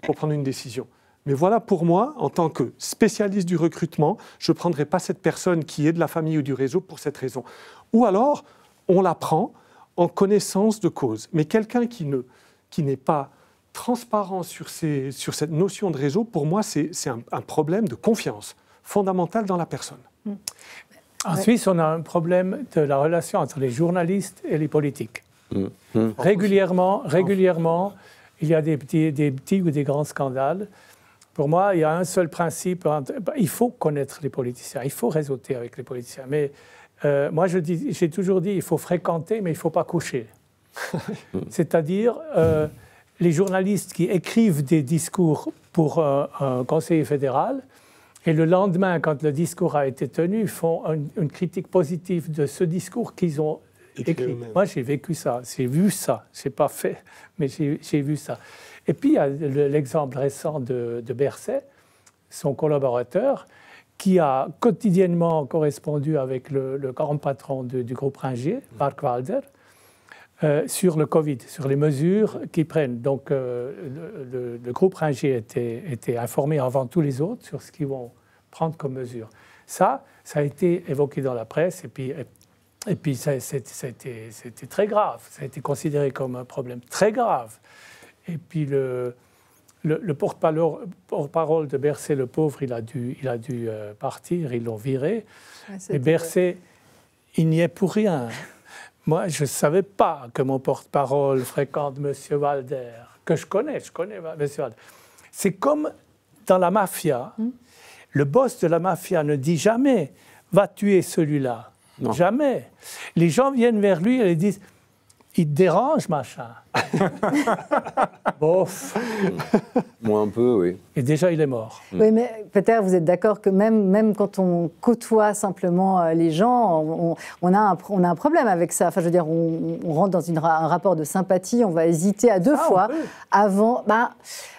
pour prendre une décision. Mais voilà, pour moi, en tant que spécialiste du recrutement, je ne prendrai pas cette personne qui est de la famille ou du réseau pour cette raison. Ou alors, on la prend en connaissance de cause. Mais quelqu'un qui n'est pas transparent sur cette notion de réseau, pour moi, c'est un problème de confiance fondamental dans la personne. En Suisse, on a un problème de la relation entre les journalistes et les politiques. Régulièrement, il y a des petits ou des grands scandales. Pour moi, il y a un seul principe. Il faut connaître les politiciens, il faut réseauter avec les politiciens. Mais moi, j'ai toujours dit, il faut fréquenter, mais il ne faut pas coucher. C'est-à-dire, les journalistes qui écrivent des discours pour un conseiller fédéral, et le lendemain, quand le discours a été tenu, font une critique positive de ce discours qu'ils ont écrit. Moi, j'ai vécu ça, j'ai vu ça. Je n'ai pas fait, mais j'ai vu ça. Et puis, il y a l'exemple récent de Berset, son collaborateur, qui a quotidiennement correspondu avec le grand patron du groupe Ringier, Marc Walder, sur le Covid, sur les mesures qu'ils prennent. Donc, le groupe Ringier était informé avant tous les autres sur ce qu'ils vont prendre comme mesures. Ça a été évoqué dans la presse, et puis c'était très grave. Ça a été considéré comme un problème très grave. Et puis le porte-parole de Berset, le pauvre, il a dû partir, ils l'ont viré. Ouais, et Berset, il n'y est pour rien. Moi, je ne savais pas que mon porte-parole fréquente M. Walder, que je connais M. Walder. C'est comme dans la mafia. Le boss de la mafia ne dit jamais « va tuer celui-là ». Jamais. Les gens viennent vers lui et lui disent « il te dérange, machin ». Bof. Moi un peu, oui. Et déjà, il est mort. Oui, mais peut-être vous êtes d'accord que même quand on côtoie simplement les gens, on a un problème avec ça. Enfin, je veux dire, on rentre dans un rapport de sympathie, on va hésiter à deux fois avant.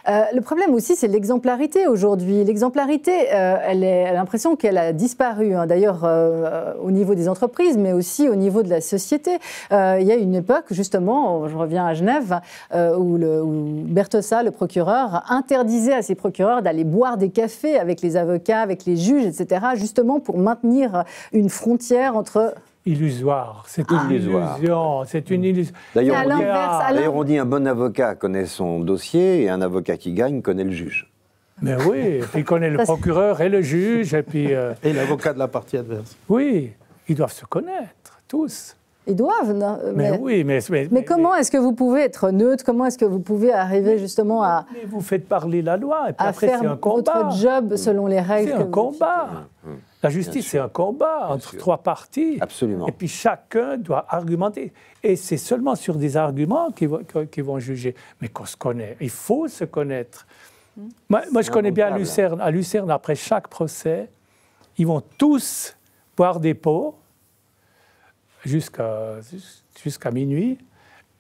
Le problème aussi, c'est l'exemplarité aujourd'hui. L'exemplarité, elle a l'impression qu'elle a disparu, hein, d'ailleurs au niveau des entreprises, mais aussi au niveau de la société. Il y a une époque, justement, je reviens à Genève, où Bertossa, le procureur, interdisait à ses procureurs d'aller boire des cafés avec les avocats, avec les juges, etc., justement pour maintenir une frontière entre... Illusoire, c'est une illusion, c'est une illusion. D'ailleurs, on dit un bon avocat connaît son dossier et un avocat qui gagne connaît le juge. Mais oui, il connaît le procureur et le juge et puis... Et l'avocat de la partie adverse. Oui, ils doivent se connaître, tous. Ils doivent, non, mais comment est-ce que vous pouvez être neutre? Comment est-ce que vous pouvez arriver justement à... Mais vous faites parler la loi, et puis après c'est un combat. Votre job selon les règles. C'est un combat. La justice, c'est un combat entre trois parties. Absolument. Et puis chacun doit argumenter. Et c'est seulement sur des arguments qu'ils vont juger. Mais qu'on se connaît. Il faut se connaître. Moi, je connais bien Lucerne. À Lucerne, après chaque procès, ils vont tous boire des pots jusqu'à minuit.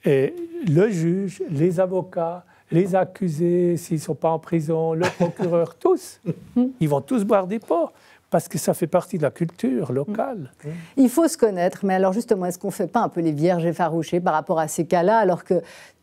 Et le juge, les avocats, les accusés, s'ils ne sont pas en prison, le procureur, tous, ils vont tous boire des pots. Parce que ça fait partie de la culture locale. Il faut se connaître, mais alors justement, est-ce qu'on ne fait pas un peu les vierges effarouchées par rapport à ces cas-là, alors que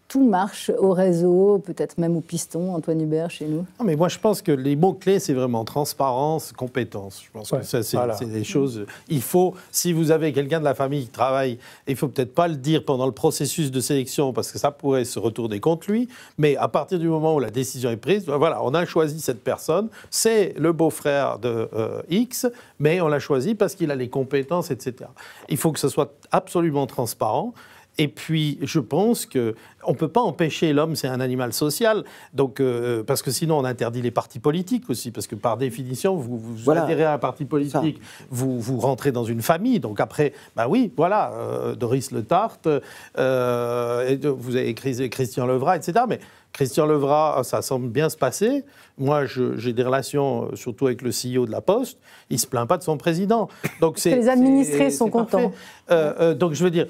tout marche au réseau, peut-être même au piston, Antoine Hubert, chez nous? Non, mais moi, je pense que les mots-clés, c'est vraiment transparence, compétence. Je pense que ça, c'est des choses... Il faut, si vous avez quelqu'un de la famille qui travaille, il ne faut peut-être pas le dire pendant le processus de sélection, parce que ça pourrait se retourner contre lui, mais à partir du moment où la décision est prise, voilà, on a choisi cette personne, c'est le beau-frère de X, mais on l'a choisi parce qu'il a les compétences, etc. Il faut que ce soit absolument transparent. Et puis, je pense qu'on ne peut pas empêcher l'homme, c'est un animal social, donc, parce que sinon on interdit les partis politiques aussi, parce que par définition, vous adhérez à un parti politique, vous rentrez dans une famille, donc après, Doris Le Tartre, vous avez écrit Christian Levrat, etc., mais Christian Levrat, ça semble bien se passer. Moi, j'ai des relations, surtout avec le CEO de la Poste. Il ne se plaint pas de son président. Donc les administrés sont contents. Donc, je veux dire,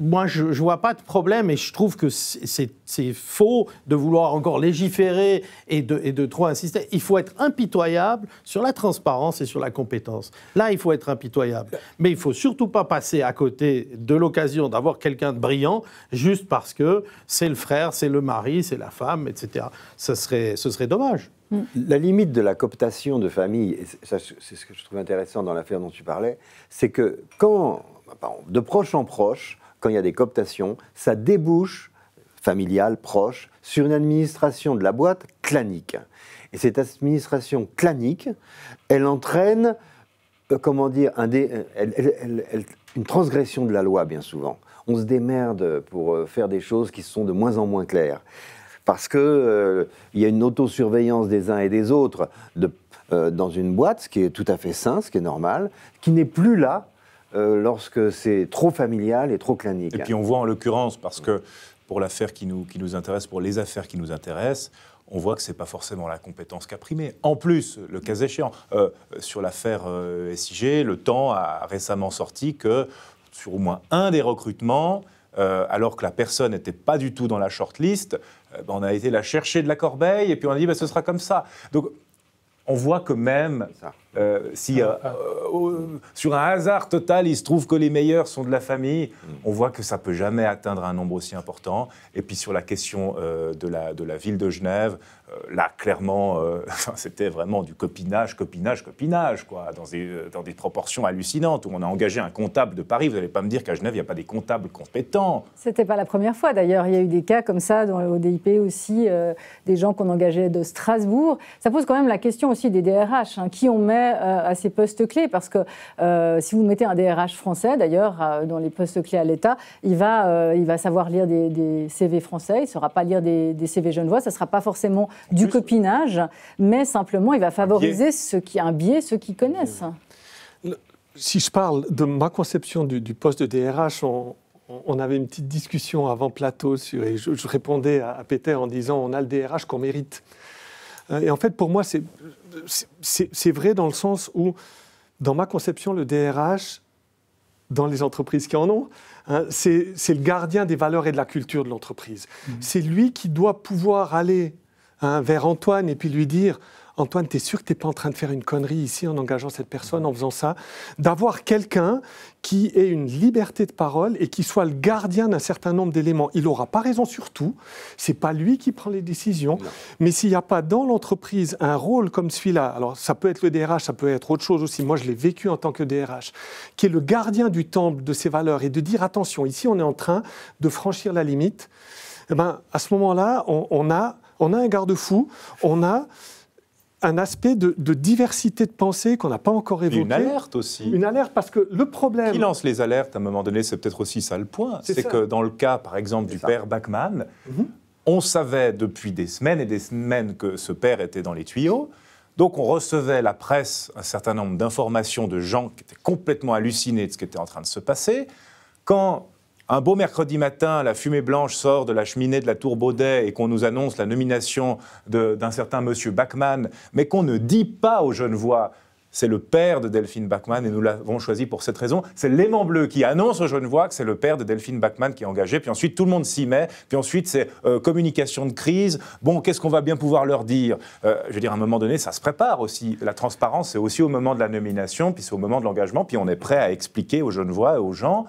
moi, je ne vois pas de problème et je trouve que c'est faux de vouloir encore légiférer et de trop insister. Il faut être impitoyable sur la transparence et sur la compétence. Là, il faut être impitoyable. Mais il ne faut surtout pas passer à côté de l'occasion d'avoir quelqu'un de brillant juste parce que c'est le frère, c'est le mari, c'est la femme, etc. Ce serait dommage. La limite de la cooptation de famille, et ça, c'est ce que je trouve intéressant dans l'affaire dont tu parlais, c'est que de proche en proche, quand il y a des cooptations, ça débouche, familial, proche, sur une administration de la boîte clanique. Et cette administration clanique, elle entraîne, une transgression de la loi, bien souvent. On se démerde pour faire des choses qui sont de moins en moins claires. Parce qu'il y a une autosurveillance des uns et des autres dans une boîte, ce qui est tout à fait sain, ce qui est normal, qui n'est plus là lorsque c'est trop familial et trop clanique. Et puis on voit en l'occurrence, parce que pour l'affaire qui nous intéresse, pour les affaires qui nous intéressent, on voit que ce n'est pas forcément la compétence qui a primé. En plus, le cas échéant, sur l'affaire SIG, le Temps a récemment sorti que sur au moins un des recrutements, alors que la personne n'était pas du tout dans la shortlist, on a été la chercher de la corbeille et puis on a dit ce sera comme ça. Donc on voit que même si sur un hasard total, il se trouve que les meilleurs sont de la famille, on voit que ça ne peut jamais atteindre un nombre aussi important. Et puis sur la question de la ville de Genève, là, clairement, c'était vraiment du copinage, quoi, dans des proportions hallucinantes, où on a engagé un comptable de Paris. Vous n'allez pas me dire qu'à Genève, il n'y a pas des comptables compétents. C'était pas la première fois, d'ailleurs. Il y a eu des cas comme ça, dans le ODIP aussi, des gens qu'on engageait de Strasbourg. Ça pose quand même la question aussi des DRH, qui on met à ces postes clés, parce que si vous mettez un DRH français, d'ailleurs, dans les postes clés à l'État, il va savoir lire des CV français, il ne saura pas lire des CV genevois, ça ne sera pas forcément du copinage, mais simplement il va favoriser ceux qui connaissent. Si je parle de ma conception du poste de DRH, on avait une petite discussion avant plateau et je répondais à Peter en disant on a le DRH qu'on mérite. Et en fait, pour moi, c'est vrai dans le sens où, dans ma conception, le DRH, dans les entreprises qui en ont, c'est le gardien des valeurs et de la culture de l'entreprise. C'est lui qui doit pouvoir aller vers Antoine et puis lui dire « Antoine, t'es sûr que t'es pas en train de faire une connerie ici en engageant cette personne, en faisant ça ?» D'avoir quelqu'un qui ait une liberté de parole et qui soit le gardien d'un certain nombre d'éléments. Il n'aura pas raison sur tout, c'est pas lui qui prend les décisions, mais s'il n'y a pas dans l'entreprise un rôle comme celui-là, alors ça peut être le DRH, ça peut être autre chose aussi, moi je l'ai vécu en tant que DRH, qui est le gardien du temple de ses valeurs et de dire « Attention, ici on est en train de franchir la limite », eh ben, à ce moment-là, on a un garde-fou, on a un aspect de diversité de pensée qu'on n'a pas encore évoqué. Une alerte aussi. Une alerte, parce que le problème... Qui lance les alertes, à un moment donné, c'est peut-être aussi ça le point. C'est que dans le cas, par exemple, du père Bachmann, on savait depuis des semaines et des semaines que ce père était dans les tuyaux. Donc on recevait la presse un certain nombre d'informations de gens qui étaient complètement hallucinés de ce qui était en train de se passer. Quand un beau mercredi matin, la fumée blanche sort de la cheminée de la Tour Baudet et qu'on nous annonce la nomination d'un certain monsieur Bachmann, mais qu'on ne dit pas aux Genevois, c'est le père de Delphine Bachmann et nous l'avons choisi pour cette raison, c'est Léman Bleu qui annonce aux Genevois que c'est le père de Delphine Bachmann qui est engagé, puis ensuite tout le monde s'y met, puis ensuite c'est communication de crise, bon, qu'est-ce qu'on va bien pouvoir leur dire je veux dire, à un moment donné, ça se prépare aussi, la transparence, c'est aussi au moment de la nomination, puis c'est au moment de l'engagement, puis on est prêt à expliquer aux Genevois et aux gens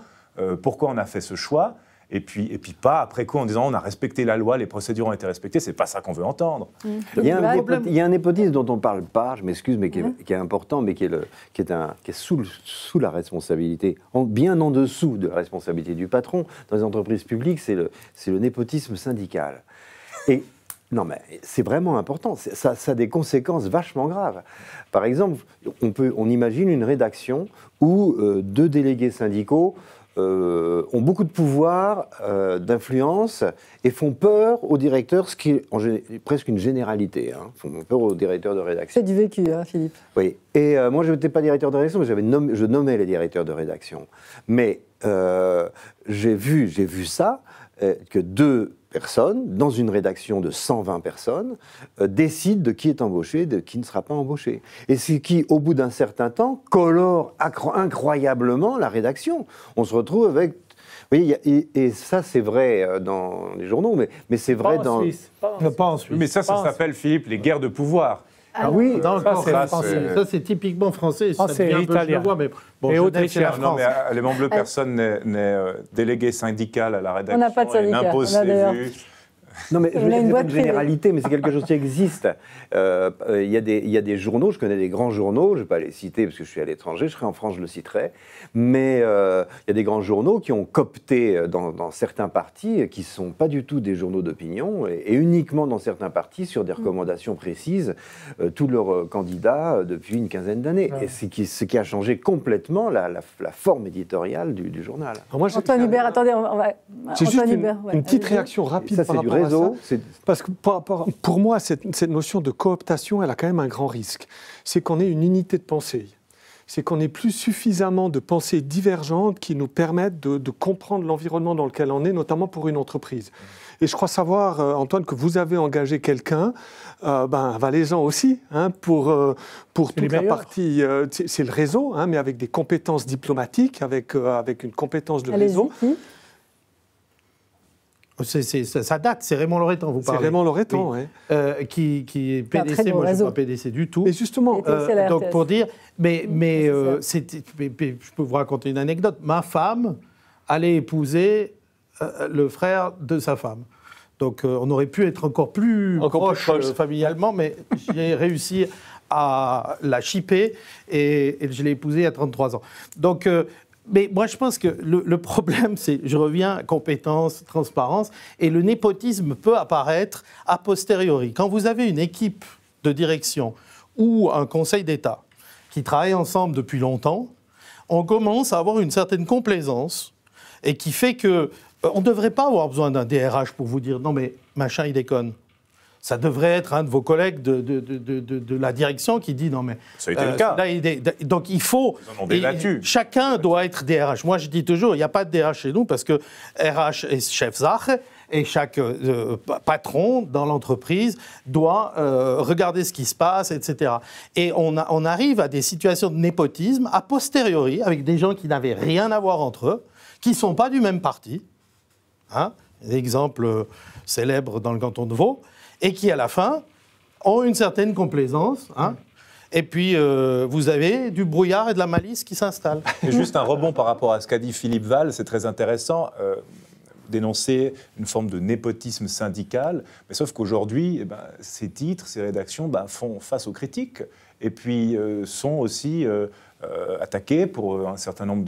pourquoi on a fait ce choix, et puis pas après coup en disant on a respecté la loi, les procédures ont été respectées, c'est pas ça qu'on veut entendre. Il y a un népotisme dont on ne parle pas, je m'excuse, mais qui est important, mais qui est sous la responsabilité, bien en dessous de la responsabilité du patron. Dans les entreprises publiques, c'est le népotisme syndical. Et non, mais c'est vraiment important, ça a des conséquences vachement graves. Par exemple, on imagine une rédaction où 2 délégués syndicaux ont beaucoup de pouvoir, d'influence, et font peur au directeur, ce qui est presque une généralité, font peur au directeur de rédaction. C'est du vécu, Philippe. Oui, et moi je n'étais pas directeur de rédaction, mais je nommais les directeurs de rédaction. Mais j'ai vu ça, que 2 personnes, dans une rédaction de 120 personnes, décident de qui est embauché, de qui ne sera pas embauché. Et ce qui, au bout d'un certain temps, colore incroyablement la rédaction. On se retrouve avec... Vous voyez, et ça, c'est vrai dans les journaux, mais c'est vrai pas dans... Pas en Suisse. Mais ça s'appelle, Philippe, les guerres de pouvoir. Ah oui, ça c'est typiquement français. Français, italien. Mais bon, et autrichien. Non, mais à Léman Bleu, personne n'est délégué syndical à la rédaction. On n'a pas de syndicat. Et n'impose ses vues. Non, mais on a une boîte pas une généralité, mais c'est quelque chose qui existe. Il y a des journaux, je connais des grands journaux, je ne vais pas les citer parce que je suis à l'étranger, je serai en France, je le citerai, mais il y a des grands journaux qui ont coopté dans certains partis, qui ne sont pas du tout des journaux d'opinion, et uniquement dans certains partis, sur des recommandations précises, tous leurs candidats depuis une quinzaine d'années. Et ce qui a changé complètement la forme éditoriale du journal. Antoine Hubert, attendez, on va... C'est juste une petite réaction rapide par rapport à ça. Parce que pour moi, cette notion de cooptation, elle a quand même un grand risque. C'est qu'on ait une unité de pensée. C'est qu'on ait plus suffisamment de pensées divergentes qui nous permettent de comprendre l'environnement dans lequel on est, notamment pour une entreprise. Et je crois savoir, Antoine, que vous avez engagé quelqu'un, valaisan aussi, pour toute la partie... c'est le réseau, mais avec des compétences diplomatiques, avec une compétence de réseau. Ça date, c'est Raymond Loretan, vous parlez. C'est Raymond Loretan, oui. Qui est PDC, moi je ne suis pas PDC du tout. Et justement, donc pour dire, mais je peux vous raconter une anecdote. Ma femme allait épouser le frère de sa femme. Donc on aurait pu être encore plus proche familialement, mais j'ai réussi à la chipper et je l'ai épousée à 33 ans. Donc... mais moi, je pense que le problème, c'est, je reviens à compétence, transparence, et le népotisme peut apparaître a posteriori. Quand vous avez une équipe de direction ou un conseil d'État qui travaillent ensemble depuis longtemps, on commence à avoir une certaine complaisance et qui fait que on ne devrait pas avoir besoin d'un DRH pour vous dire « non, mais machin, il déconne ». Ça devrait être un de vos collègues de la direction qui dit non mais... Ça a été le cas. Donc il faut... Chacun doit être DRH. Moi je dis toujours, il n'y a pas de DRH chez nous parce que RH est chef Sache Et chaque patron dans l'entreprise doit regarder ce qui se passe, etc. Et on arrive à des situations de népotisme a posteriori, avec des gens qui n'avaient rien à voir entre eux, qui ne sont pas du même parti, hein, exemple célèbre dans le canton de Vaud, et qui, à la fin, ont une certaine complaisance, hein. Et puis, vous avez du brouillard et de la malice qui s'installent. Juste un rebond par rapport à ce qu'a dit Philippe Val, c'est très intéressant. Dénoncer une forme de népotisme syndical, mais sauf qu'aujourd'hui, ces titres, ces rédactions font face aux critiques et puis sont aussi attaqués pour un certain nombre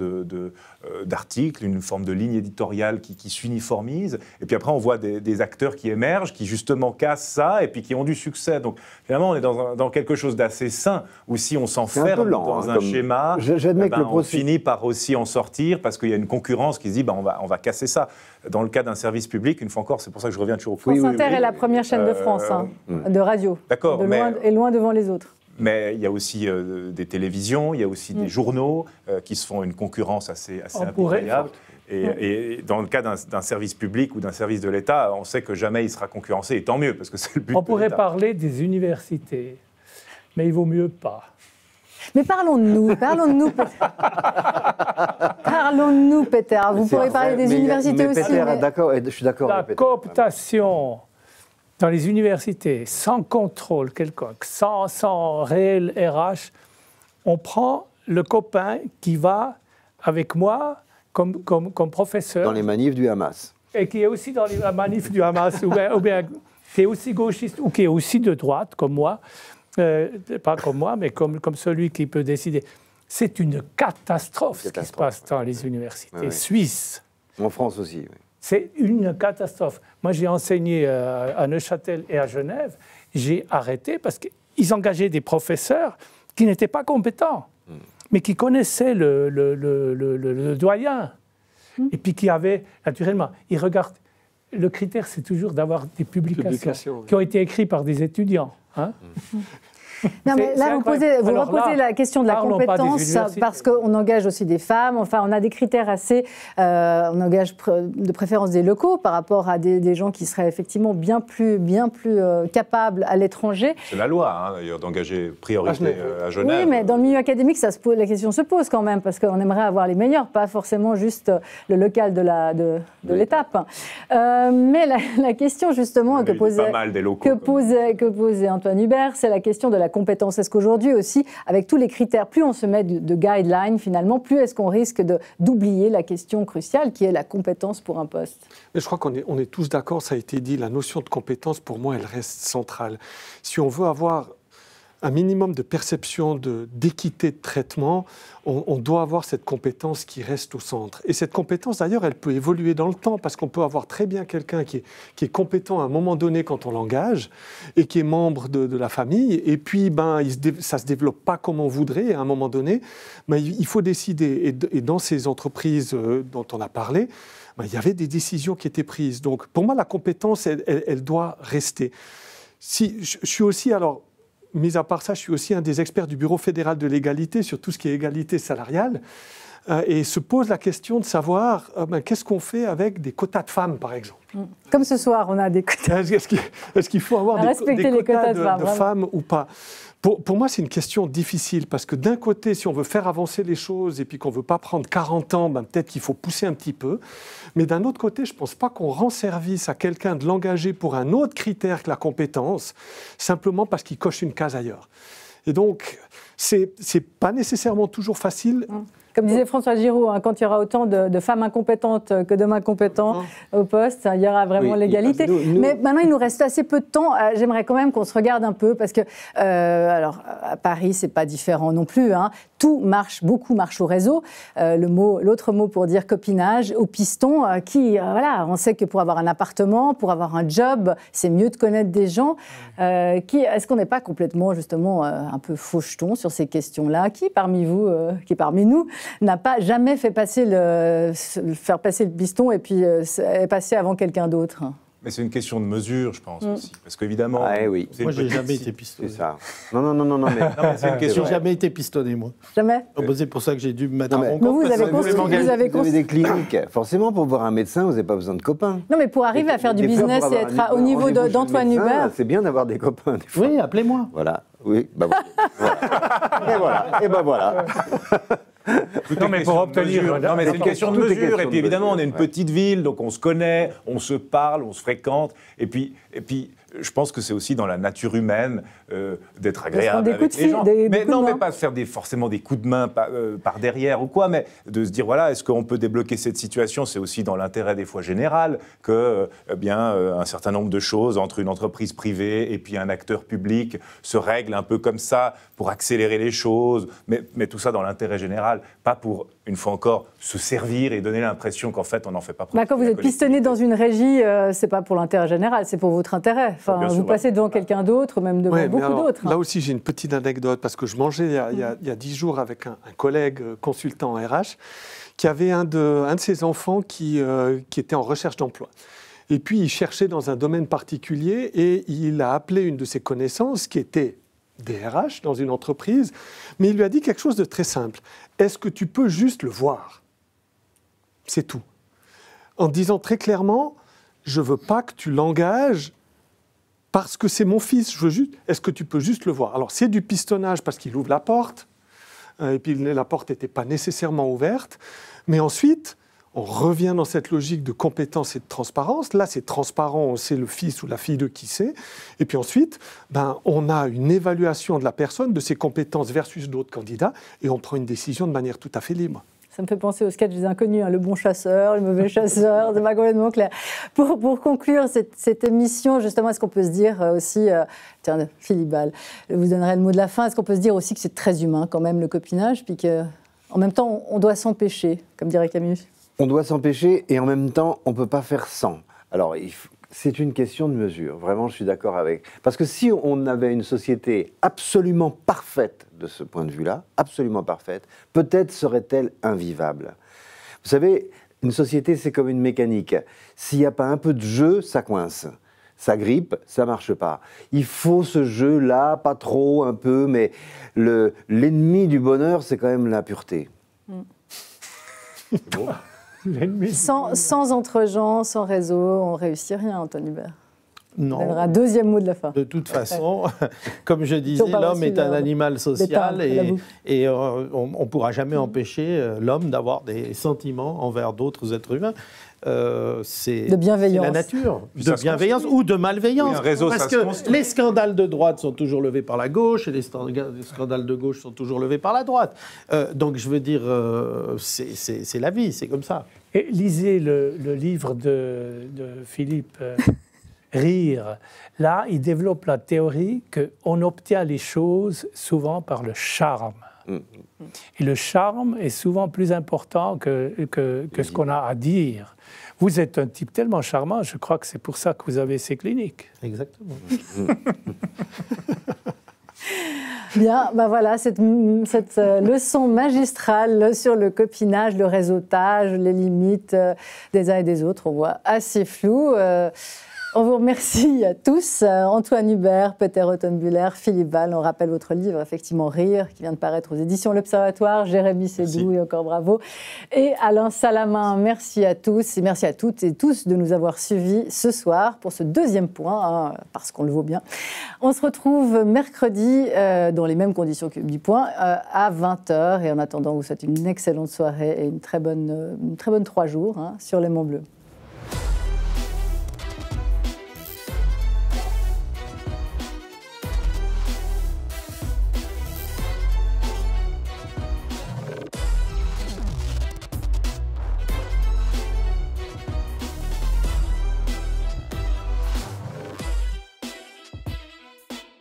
d'articles, une forme de ligne éditoriale qui s'uniformise. Et puis après, on voit des acteurs qui émergent, qui justement cassent ça et puis qui ont du succès. Donc finalement, on est dans quelque chose d'assez sain, où si on s'enferme dans un schéma, on finit par aussi en sortir parce qu'il y a une concurrence qui se dit on va casser ça. Dans le cas d'un service public, une fois encore, c'est pour ça que je reviens toujours au France Inter est la première chaîne de France de radio. D'accord, et loin devant les autres. Mais il y a aussi des télévisions, il y a aussi des journaux qui se font une concurrence assez impitoyable. Et dans le cas d'un service public ou d'un service de l'État, on sait que jamais il sera concurrencé, et tant mieux, parce que c'est le but de l'État. On pourrait parler des universités, mais il vaut mieux pas. Mais parlons de nous, parlons-nous, Peter. Vous pourrez parler des universités aussi. Peter, d'accord, je suis d'accord avec Peter. La cooptation dans les universités, sans contrôle quelconque, sans réel RH, on prend le copain qui va avec moi comme professeur. Dans les manifs du Hamas. Et qui est aussi dans les manifs du Hamas, ou bien qui est aussi gauchiste, ou qui est aussi de droite, comme moi. Pas comme moi, mais comme celui qui peut décider. C'est une catastrophe ce qui se passe dans les universités suisses. En France aussi, oui. C'est une catastrophe. Moi, j'ai enseigné à Neuchâtel et à Genève. J'ai arrêté parce qu'ils engageaient des professeurs qui n'étaient pas compétents, mais qui connaissaient le doyen. Et puis qui avaient, naturellement, ils regardent. Le critère, c'est toujours d'avoir des publications qui ont été écrites par des étudiants. Hein. Non, mais là, vous reposez la question de la compétence parce qu'on engage aussi des femmes. Enfin, on a des critères assez. On engage de préférence des locaux par rapport à des gens qui seraient effectivement bien plus capables à l'étranger. C'est la loi, d'ailleurs, d'engager priorité à Genève. Oui, mais dans le milieu académique, la question se pose quand même parce qu'on aimerait avoir les meilleurs, pas forcément juste le local de l'étape. Mais la question justement que posait Antoine Hubert, c'est la question de la compétence. Est-ce qu'aujourd'hui aussi, avec tous les critères, plus on se met de guidelines finalement, plus est-ce qu'on risque d'oublier la question cruciale qui est la compétence pour un poste? Mais je crois qu'on est tous d'accord, ça a été dit, la notion de compétence pour moi elle reste centrale. Si on veut avoir un minimum de perception d'équité de traitement, on doit avoir cette compétence qui reste au centre. Et cette compétence, d'ailleurs, elle peut évoluer dans le temps, parce qu'on peut avoir très bien quelqu'un qui est compétent à un moment donné quand on l'engage, et qui est membre de la famille, et puis ça ne se développe pas comme on voudrait, et à un moment donné, il faut décider. Et dans ces entreprises dont on a parlé, il y avait des décisions qui étaient prises. Donc, pour moi, la compétence, elle doit rester. Si, je suis aussi, alors, mis à part ça, je suis aussi un des experts du Bureau fédéral de l'égalité sur tout ce qui est égalité salariale. Et se pose la question de savoir qu'est-ce qu'on fait avec des quotas de femmes, par exemple. Comme ce soir, on a des quotas. Est-ce qu'il faut avoir des quotas de femmes ou pas? Pour moi, c'est une question difficile, parce que d'un côté, si on veut faire avancer les choses et puis qu'on ne veut pas prendre 40 ans, peut-être qu'il faut pousser un petit peu. Mais d'un autre côté, je ne pense pas qu'on rend service à quelqu'un de l'engager pour un autre critère que la compétence, simplement parce qu'il coche une case ailleurs. Et donc, ce n'est pas nécessairement toujours facile. Comme disait François Giroud, quand il y aura autant de femmes incompétentes que d'hommes incompétents au poste, il y aura vraiment l'égalité. Mais maintenant, il nous reste assez peu de temps. J'aimerais quand même qu'on se regarde un peu, parce que, alors, à Paris, c'est pas différent non plus. Tout marche, beaucoup marche au réseau. L'autre mot pour dire copinage, au piston, on sait que pour avoir un appartement, pour avoir un job, c'est mieux de connaître des gens. Est-ce qu'on n'est pas complètement, justement, un peu faucheton sur ces questions-là? Qui parmi nous, n'a pas jamais faire passer le piston et puis est passé avant quelqu'un d'autre? Mais c'est une question de mesure, je pense aussi. Parce qu'évidemment. Ah, oui. Moi, j'ai jamais été pistonné. C'est ça. Non, mais c'est une question. J'ai jamais été pistonné, moi. Jamais. C'est pour ça que j'ai dû me mettre à mon compte. Vous avez des cliniques. Forcément, pour voir un médecin, vous n'avez pas besoin de copains. Non, mais pour arriver à faire du business et être au niveau d'Antoine Hubert. C'est bien d'avoir des copains. Des fois. Oui, appelez-moi. Voilà. Oui, bah voilà. Et voilà. Non, mais pour obtenir. Non, mais c'est une question de mesure. Et puis évidemment, on est une petite ville, donc on se connaît, on se parle, on se fréquente. Et puis je pense que c'est aussi dans la nature humaine d'être agréable avec les gens. Mais pas faire forcément des coups de main par derrière ou quoi, mais de se dire, voilà, est-ce qu'on peut débloquer cette situation? C'est aussi dans l'intérêt des fois général que un certain nombre de choses entre une entreprise privée et puis un acteur public se règlent un peu comme ça pour accélérer les choses, mais tout ça dans l'intérêt général, pas pour, une fois encore, se servir et donner l'impression qu'en fait, on n'en fait pas profiter. Quand vous êtes pistonné dans une régie, c'est pas pour l'intérêt général, c'est pour votre intérêt. Enfin, vous passez devant quelqu'un d'autre, même devant beaucoup d'autres. Là aussi, j'ai une petite anecdote, parce que je mangeais il y a 10 jours avec un collègue consultant en RH qui avait un de ses enfants qui était en recherche d'emploi. Et puis, il cherchait dans un domaine particulier et il a appelé une de ses connaissances qui était DRH dans une entreprise, mais il lui a dit quelque chose de très simple. Est-ce que tu peux juste le voir? C'est tout. En disant très clairement, je ne veux pas que tu l'engages parce que c'est mon fils, je veux juste... Est-ce que tu peux juste le voir? Alors, c'est du pistonnage parce qu'il ouvre la porte, et puis la porte n'était pas nécessairement ouverte, mais ensuite, on revient dans cette logique de compétence et de transparence. Là, c'est transparent, on sait le fils ou la fille de qui c'est. Et puis ensuite, on a une évaluation de la personne, de ses compétences versus d'autres candidats, et on prend une décision de manière tout à fait libre. Ça me fait penser au sketch des inconnus, le bon chasseur, le mauvais chasseur, c'est pas complètement clair. Pour conclure cette émission, justement, est-ce qu'on peut se dire aussi, tiens, Philippe Ball, vous donnerez le mot de la fin, est-ce qu'on peut se dire aussi que c'est très humain quand même le copinage, puis qu'en même temps, on doit s'empêcher, comme dirait Camus? On doit s'empêcher et en même temps, on ne peut pas faire sans. Alors, c'est une question de mesure. Vraiment, je suis d'accord avec. Parce que si on avait une société absolument parfaite de ce point de vue-là, absolument parfaite, peut-être serait-elle invivable. Vous savez, une société, c'est comme une mécanique. S'il n'y a pas un peu de jeu, ça coince. Ça grippe, ça ne marche pas. Il faut ce jeu-là, pas trop, un peu, mais l'ennemi du bonheur, c'est quand même la pureté. Bon. Sans entre-gens, sans réseau, on ne réussit rien, Antoine Hubert. Non. On donnera un deuxième mot de la fin. De toute façon, comme je disais, l'homme est un animal social et on ne pourra jamais empêcher l'homme d'avoir des sentiments envers d'autres êtres humains. C'est la nature, de bienveillance ou de malveillance. Parce que les scandales de droite sont toujours levés par la gauche et les scandales de gauche sont toujours levés par la droite. Donc je veux dire, c'est la vie, c'est comme ça. Et lisez le livre de Philippe Rire. Là, il développe la théorie qu'on obtient les choses souvent par le charme. Et le charme est souvent plus important que ce qu'on a à dire. Vous êtes un type tellement charmant, je crois que c'est pour ça que vous avez ces cliniques. Exactement. Bien, voilà, cette leçon magistrale sur le copinage, le réseautage, les limites des uns et des autres, on voit assez flou. On vous remercie à tous. Antoine Hubert, Peter Rothenbuehler, Philippe Ball. On rappelle votre livre, effectivement, Rire, qui vient de paraître aux éditions L'Observatoire. Jérémy Sédou, et encore bravo. Et Alain Salamin, merci à tous et merci à toutes et tous de nous avoir suivis ce soir pour ce deuxième point, parce qu'on le vaut bien. On se retrouve mercredi dans les mêmes conditions que du point, à 20h. Et en attendant, on vous souhaite une excellente soirée et une très bonne 3 jours sur Les Monts Bleus.